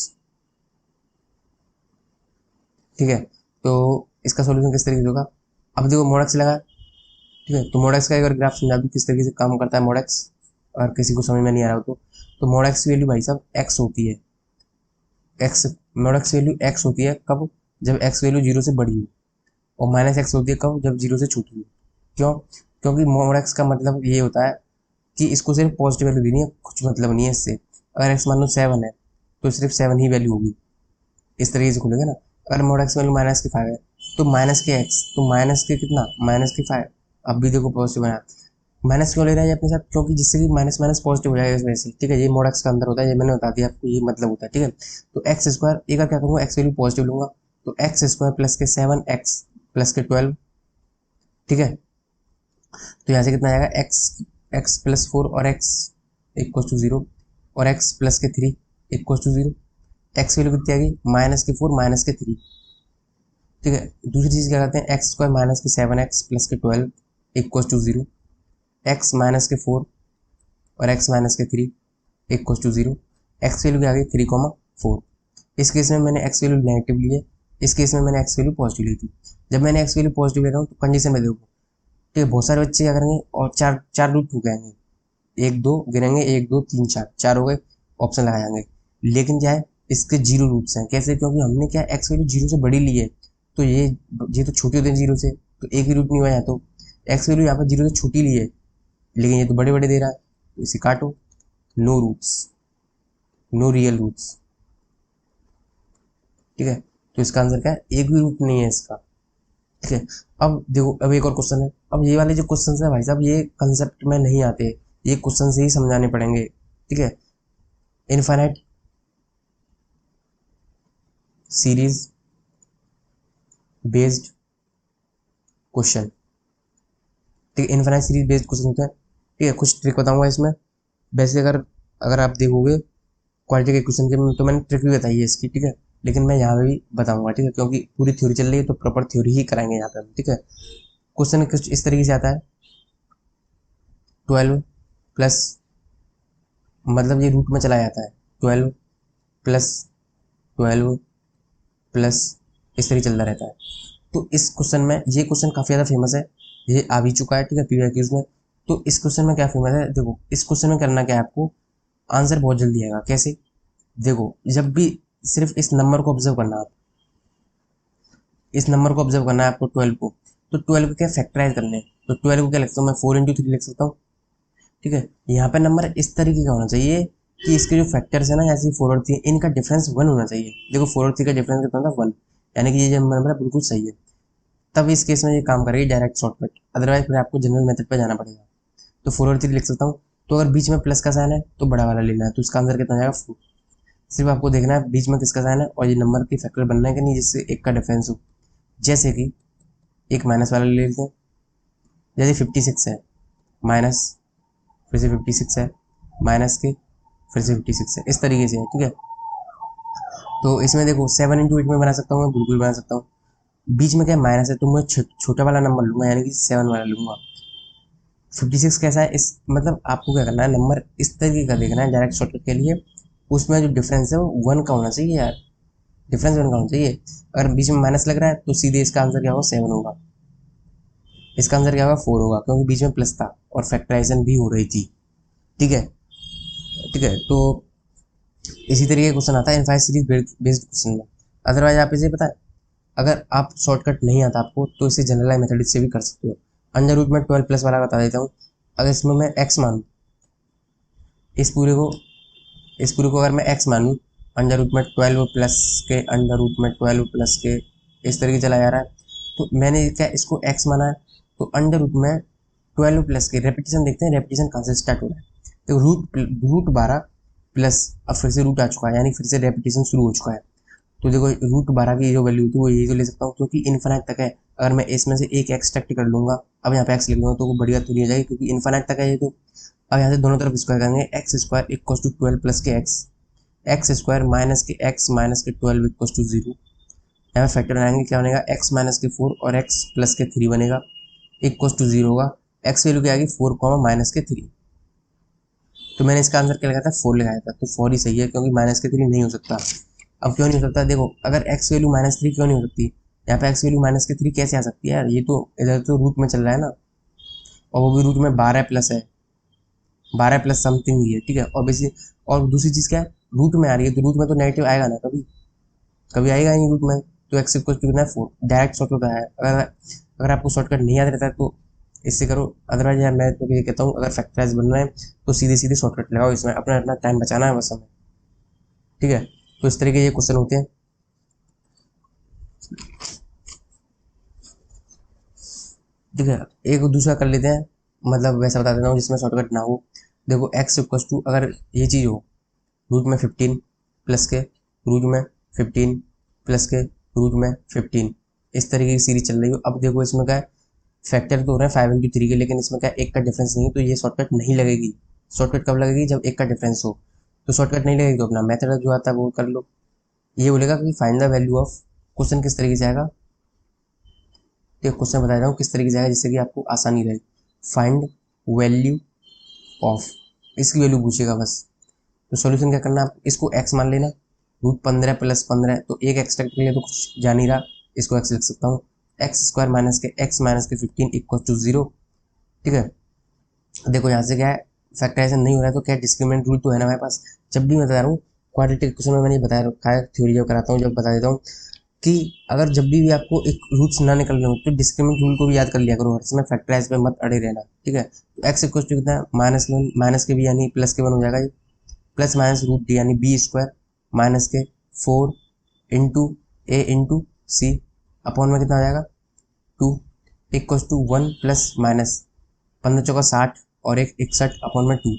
ठीक है। तो इसका सॉल्यूशन किस तरीके से होगा, अब देखो मॉड एक्स लगा, ठीक है, तो मॉड एक्स का एक बार ग्राफ समझा दूँ किस तरीके से काम करता है मॉड एक्स, और किसी को समझ में नहीं आ रहा हो तो मॉड एक्स की वैल्यू भाई साहब एक्स होती है, x mod x value x होती है कब, जब एक्स वैल्यू 0 से बड़ी हो, और माइनस एक्स होती है कब, जब 0 से छोटी हो। क्यों, क्योंकि मॉड एक्स का मतलब ये होता है कि इसको सिर्फ पॉजिटिव वैल्यू देनी है, कुछ मतलब नहीं है इससे। अगर एक्स मान लो 7 है तो सिर्फ 7 ही वैल्यू होगी, इस तरीके से खुलेगा ना। अगर मॉड एक्स वैल्यू माइनस के 5 है तो माइनस के एक्स, तो माइनस के कितना, माइनस के 5। अब भी देखो पॉजिटिव बना, माइनस क्यों ले रहा है अपने साथ, क्योंकि जिससे कि माइनस माइनस पॉजिटिव हो जाएगा इस वजह से, ठीक है। ये मॉड एक्स का अंदर होता है, ये मैंने बता दिया आपको, ये मतलब होता है, ठीक है। तो एक्स स्क्वायर एक बार क्या करूँगा, एक्स वैल्यू पॉजिटिव लूंगा, तो एक्स स्क्वायर प्लस के 7 एक्स प्लस के 12, ठीक है। तो यहाँ से कितना आएगा, एक्स प्लस 4 और एक्स इक्वल टू 0 और एक्स प्लस के 3 इक्वल टू 0। एक्स वैल्यू कितनी आ गई, माइनस के 4 माइनस के 3, ठीक है। दूसरी चीज़ क्या कहते हैं, एक्स स्क्वायर माइनस के 7 एक्स प्लस के 12 इक्वल टू 0, एक्स माइनस के 4 और एक्स माइनस के 3 इक्वल टू 0। एक्स वैल्यू क्या आ गई 3,4। इस केस में मैंने एक्स वैल्यू नेगेटिव ली है, इस केस में मैंने एक्स वैल्यू पॉजिटिव ली थी। जब मैंने एक्स वैल्यू पॉजिटिव ले रहा हूँ तो कंडीशन में देखो, ठीक है, बहुत सारे बच्चे क्या करेंगे और चार चार रूट ठुक जाएंगे, 1 2 गिनेंगे, 1 2 3 4, 4 हो गए, ऑप्शन लगा जाएंगे। लेकिन क्या है, इसके 0 रूट्स हैं, कैसे, क्योंकि हमने क्या एक्स वैल्यू 0 से बड़ी ली है, तो ये तो छोटी होती है 0 से, तो एक ही रूट नहीं हुआ, या तो एक्स वैल्यू यहाँ पर 0 से छोटी ली है, लेकिन ये तो बड़े बड़े दे रहा है, तो इसे काटो, no roots, no real roots, ठीक है। तो इसका आंसर क्या है, एक भी रूट नहीं है इसका, ठीक है। अब देखो, अब एक और क्वेश्चन है। अब ये वाले जो क्वेश्चन है भाई साहब, ये कंसेप्ट में नहीं आते, ये क्वेश्चन से ही समझाने पड़ेंगे, ठीक है। इनफाइनाइट सीरीज बेस्ड क्वेश्चन, ठीक है, इनफाइनाइट सीरीज बेस्ड क्वेश्चन होते हैं, ठीक है। कुछ ट्रिक बताऊंगा इसमें। वैसे अगर अगर आप देखोगे क्वाड्रेटिक इक्वेशन के, तो मैंने ट्रिक भी बताई है इसकी, ठीक है, लेकिन मैं यहाँ पे भी बताऊंगा, ठीक है, क्योंकि पूरी थ्योरी चल रही है तो प्रॉपर थ्योरी ही कराएंगे यहाँ पे हम, ठीक है। क्वेश्चन कुछ इस तरीके से आता है, 12 प्लस, मतलब ये रूट में चला जाता है, 12 प्लस 12 प्लस, इस तरीके चलता रहता है। तो इस क्वेश्चन में, ये क्वेश्चन काफ़ी ज़्यादा फेमस है, ये आ भी चुका है, ठीक है, पीवाईक्यूज में। तो इस क्वेश्चन में क्या फेमस है, देखो इस क्वेश्चन में करना क्या है आपको, आंसर बहुत जल्दी आएगा। कैसे, देखो जब भी सिर्फ इस नंबर को ऑब्जर्व करना, आप इस नंबर को ऑब्जर्व करना है आपको 12 को, तो 12 को क्या फैक्टराइज करने हैं, तो 12 को क्या लिखता हूँ मैं, 4 × 3 लिख सकता हूँ, ठीक है। यहाँ पे नंबर इस तरीके का होना चाहिए कि इसके जो फैक्टर्स है ना, जैसे 4 और 3, इनका डिफरेंस 1 होना चाहिए। देखो 4 और 3 का डिफरेंस कितना था, 1, यानी कि ये जो नंबर है बिल्कुल सही है। तब इस केस में ये काम करेगी डायरेक्ट शॉर्टकट, अदरवाइज फिर आपको जनरल मेथड पे जाना पड़ेगा। तो 4 और 3 लिख सकता हूँ, तो अगर बीच में प्लस का साइन है तो बड़ा वाला लेना है, तो इसका आंसर कितना जाएगा 4। सिर्फ आपको देखना है बीच में किसका साइन है और ये नंबर की फैक्टर बनना है कि नहीं, जिससे एक का डिफरेंस हो। जैसे कि एक माइनस वाला ले लेते हैं, जैसे 56 है माइनस, फिर से 56 है माइनस के, फिर से 56 है, इस तरीके से है, ठीक है। तो इसमें देखो 7 × 8 में बना सकता हूँ मैं, बिल्कुल बना सकता हूँ। बीच में क्या माइनस है, तो मैं छोटा वाला नंबर लूंगा, यानी कि 7 वाला लूंगा। 56 कैसा है, इस मतलब आपको क्या करना है, नंबर इस तरीके का देखना है डायरेक्ट शॉर्टकट के लिए, उसमें जो डिफरेंस है वो 1 का होना चाहिए यार, डिफरेंस 1 का होना चाहिए। अगर बीच में माइनस लग रहा है तो सीधे इसका आंसर क्या होगा, 7 होगा। इसका आंसर क्या होगा, 4 होगा, क्योंकि बीच में प्लस था और फैक्टराइजेशन भी हो रही थी। ठीक है, ठीक है। तो इसी तरीके का क्वेश्चन आता है इनफाइनाइट सीरीज बेस्ड क्वेश्चन में। अदरवाइज आप इसे पता है, अगर आप शॉर्टकट नहीं आता आपको तो इसे जनरलाइज मेथड से भी कर सकते हो। अंडर रूट में 12 प्लस वाला बता देता हूँ। अगर इसमें मैं x मानूँ, इस पूरे को अगर मैं x मानूँ, अंडर रूट में 12 प्लस के, अंडर रूट में 12 प्लस के, इस तरीके चला जा रहा है। तो मैंने क्या इसको x माना है, तो अंडर रूट में 12 प्लस के रेपिटेशन देखते हैं, रेपिटेशन कहाँ से स्टार्ट हो रहा है। तो रूट 12 प्लस, अब फिर से रूट आ चुका है, यानी फिर से रेपिटेशन शुरू हो चुका है। तो देखो रूट 12 की जो वैल्यू थी वो यही तो ले सकता हूँ, क्योंकि इन्फिनाइट तक है। अगर मैं इसमें से एक एक्सट्रैक्ट कर लूँगा, अब यहाँ पे एक्स लिख लूँगा तो वो बढ़िया तो नहीं हो जाएगी, क्योंकि इन्फिनाइट तक है ये तो। अब यहाँ से दोनों तरफ स्क्वायर करेंगे, x square equals to 12 plus के एक्स, एक्स स्क्वायर माइनस के एक्स माइनस के 12 इक्वस टू 0। यहाँ पे फैक्टर बनाएंगे, क्या बनेगा, एक्स माइनस के 4 और एक्स प्लस के 3 बनेगा, इक्वस टू 0 होगा। एक्स वैल्यू क्या आएगी, 4 कॉमा माइनस के 3। तो मैंने इसका आंसर क्या लगाया था, 4 लगाया था, तो 4 ही सही है, क्योंकि माइनस के 3 नहीं हो सकता। अब क्यों नहीं हो सकता, देखो अगर x वैल्यू -3 क्यों नहीं हो सकती, यहाँ पे x वैल्यू -3 कैसे आ सकती है यार, ये तो इधर तो रूट में चल रहा है ना, और वो भी रूट में 12 प्लस है, 12 प्लस समथिंग ही है। ठीक है, और बेसिक और दूसरी चीज़ क्या है, रूट में आ रही है तो रूट में तो नेगेटिव आएगा ना, कभी कभी आएगा ही रूट में। तो एक्स इक्वल टू कितना है, 4। डायरेक्ट शॉर्टकट है। अगर आपको शॉर्टकट नहीं याद रहता है तो इससे करो, अदरवाइज यार मैं तो ये कहता हूँ अगर फैक्टराइज बनना है तो सीधे सीधे शॉर्टकट लगाओ, इसमें अपना अपना टाइम बचाना है बस हमें। ठीक है, तो इस तरीके ये क्वेश्चन होते हैं। ठीक है, एक दूसरा कर लेते हैं, मतलब वैसा बता देता हूँ जिसमें शॉर्टकट ना हो। देखो एक्स इक्वल टू, अगर ये चीज़ हो रूट में 15 प्लस के रूट में 15 प्लस के रूट में 15, इस तरीके की सीरीज चल रही हो। अब देखो इसमें क्या है, फैक्टर तो हो रहा है 5 इंटू 3 के, लेकिन इसमें क्या एक का डिफरेंस नहीं है, तो ये शॉर्टकट नहीं लगेगी। शॉर्टकट कब लगेगी, जब एक का डिफरेंस हो। तो शॉर्टकट नहीं लगेगी तो अपना मेथड जो आता है वो कर लो। ये बोलेगा कि find the value of, question किस तरीके से आएगा, तो क्वेश्चन बता रहा हूँ किस तरीके से आएगा जिससे कि आपको आसानी रहे। फाइंड वैल्यू ऑफ, इसकी वैल्यू पूछेगा बस। तो सॉल्यूशन क्या करना है, इसको x मान लेना, रूट 15 प्लस 15 तो एक एक्सट्रैक्ट के लिए तो कुछ जा नहीं रहा, इसको x लिख सकता हूँ, एक्स स्क्वायर माइनस के x माइनस के 15 इक्वल टू 0। ठीक है, देखो यहाँ से क्या है, फैक्टराइजेशन नहीं हो रहा है तो क्या डिस्क्रिमिनेंट रूल तो है ना हमारे पास। जब भी मैं बता रहा हूँ क्वाड्रेटिक क्वेश्चन में, मैंने बताया रखा है, थ्योरी जब कराता हूँ जब बता देता हूँ कि अगर जब भी आपको एक रूट्स ना निकल रहे हो तो डिस्क्रिमिनेंट रूल को भी याद कर लिया करो, हर समय फैक्टराइज पे मत अड़े रहना। ठीक है, तो एक्स इक्वल टू कितना है, -1 माइनस के भी यानी प्लस के 1 हो जाएगा, ये प्लस माइनस रूट डी यानी बी स्क्वायर माइनस के 4 इंटू ए इंटू सी अपॉन में कितना हो जाएगा 2 इक्वल टू 1 प्लस माइनस 15 चौका 60 और एक 61 अपॉन में 2।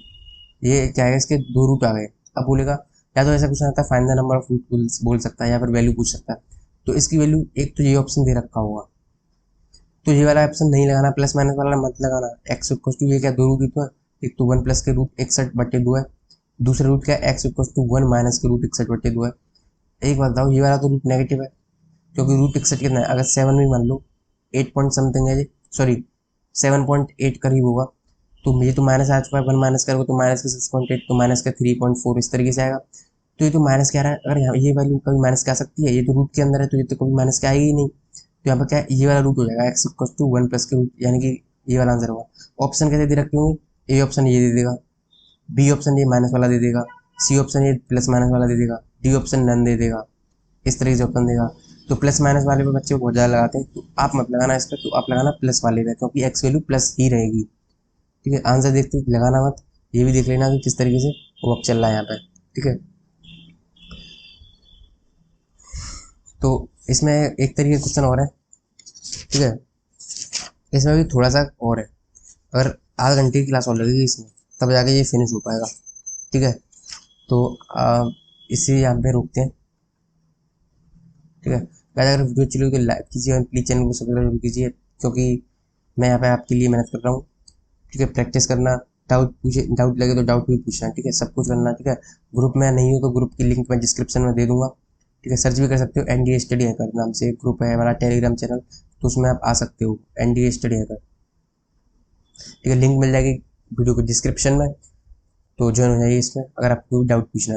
ये क्या है, इसके दो रूट आ गए। अब बोलेगा या तो ऐसा कुछ आता है find the number of root बोल सकता है, या फिर वैल्यू पूछ सकता है। तो इसकी वैल्यू एक तो ये ऑप्शन दे रखा होगा, तो ये वाला ऑप्शन नहीं लगाना, प्लस माइनस वाला मत लगाना। एक्स इक्वल टू ये क्या, दो रूट ही तो है, एक तो 1 प्लस के रूट 61/2 है, दूसरा रूट क्या है, एक्स इक्वल टू 1 माइनस के रूट 61/2 है। एक बात बताओ, ये वाला तो रूट नेगेटिव है, क्योंकि रूट 61 कितना है, अगर 7 भी मान लो 8 पॉइंट समथिंग है, सॉरी 7.8 करीब होगा, तो मुझे तो माइनस आ चुका है, 1 माइनस करोगे तो माइनस का 6.8, तो माइनस का 3.4 इस तरीके से आएगा। तो ये तो माइनस क्या रहा है, अगर यहाँ ये वैल्यू कभी माइनस क्या आ सकती है, ये तो रूट के अंदर है तो ये तो कभी माइनस क्या आएगी ही नहीं। तो यहाँ पर क्या है, ये वाला रूट हो जाएगा एक्स इक्वल टू 1 प्लस के रूट, यानी कि ये वाला आंसर होगा। ऑप्शन कैसे दे रखे होंगे, ए ऑप्शन ये दे देगा, बी ऑप्शन ये माइनस वाला दे देगा, सी ऑप्शन ये प्लस माइनस वाला दे देगा, डी ऑप्शन नन दे देगा, इस तरीके से ऑप्शन देगा। तो प्लस माइनस वाले पे बच्चे बहुत ज़्यादा लगाते हैं, तो आप मत लगाना इस पर, तो आप लगाना प्लस वाले पे, क्योंकि एक्स वैल्यू प्लस ही रहेगी। ठीक है, आंसर देखते लगाना मत, ये भी देख लेना कि किस तरीके से वर्क चल रहा है यहाँ पे। ठीक है, तो इसमें एक तरीके का क्वेश्चन और है। ठीक है, इसमें भी थोड़ा सा और है, अगर आधा घंटे की क्लास और लगेगी इसमें तब जाके ये फिनिश हो पाएगा। ठीक है, तो इसे यहाँ पे रोकते हैं। ठीक है, अगर वीडियो अच्छी लगी तो लाइक कीजिए और प्लीज़ चैनल को सब्सक्राइब कीजिए, क्योंकि मैं यहाँ पे आपके लिए मेहनत कर रहा हूँ। ठीक है, प्रैक्टिस करना, डाउट लगे तो डाउट भी पूछना। ठीक है, सब कुछ करना। ठीक है, ग्रुप में नहीं हो तो ग्रुप की लिंक मैं डिस्क्रिप्शन में दे दूंगा। ठीक है, सर्च भी कर सकते हो, NDA स्टडी हैकर नाम से एक ग्रुप है हमारा टेलीग्राम चैनल, तो उसमें आप आ सकते हो, NDA स्टडी हैकर। ठीक है, लिंक मिल जाएगी वीडियो को डिस्क्रिप्शन में, तो ज्वाइन हो जाइए इसमें अगर आपको डाउट पूछना है।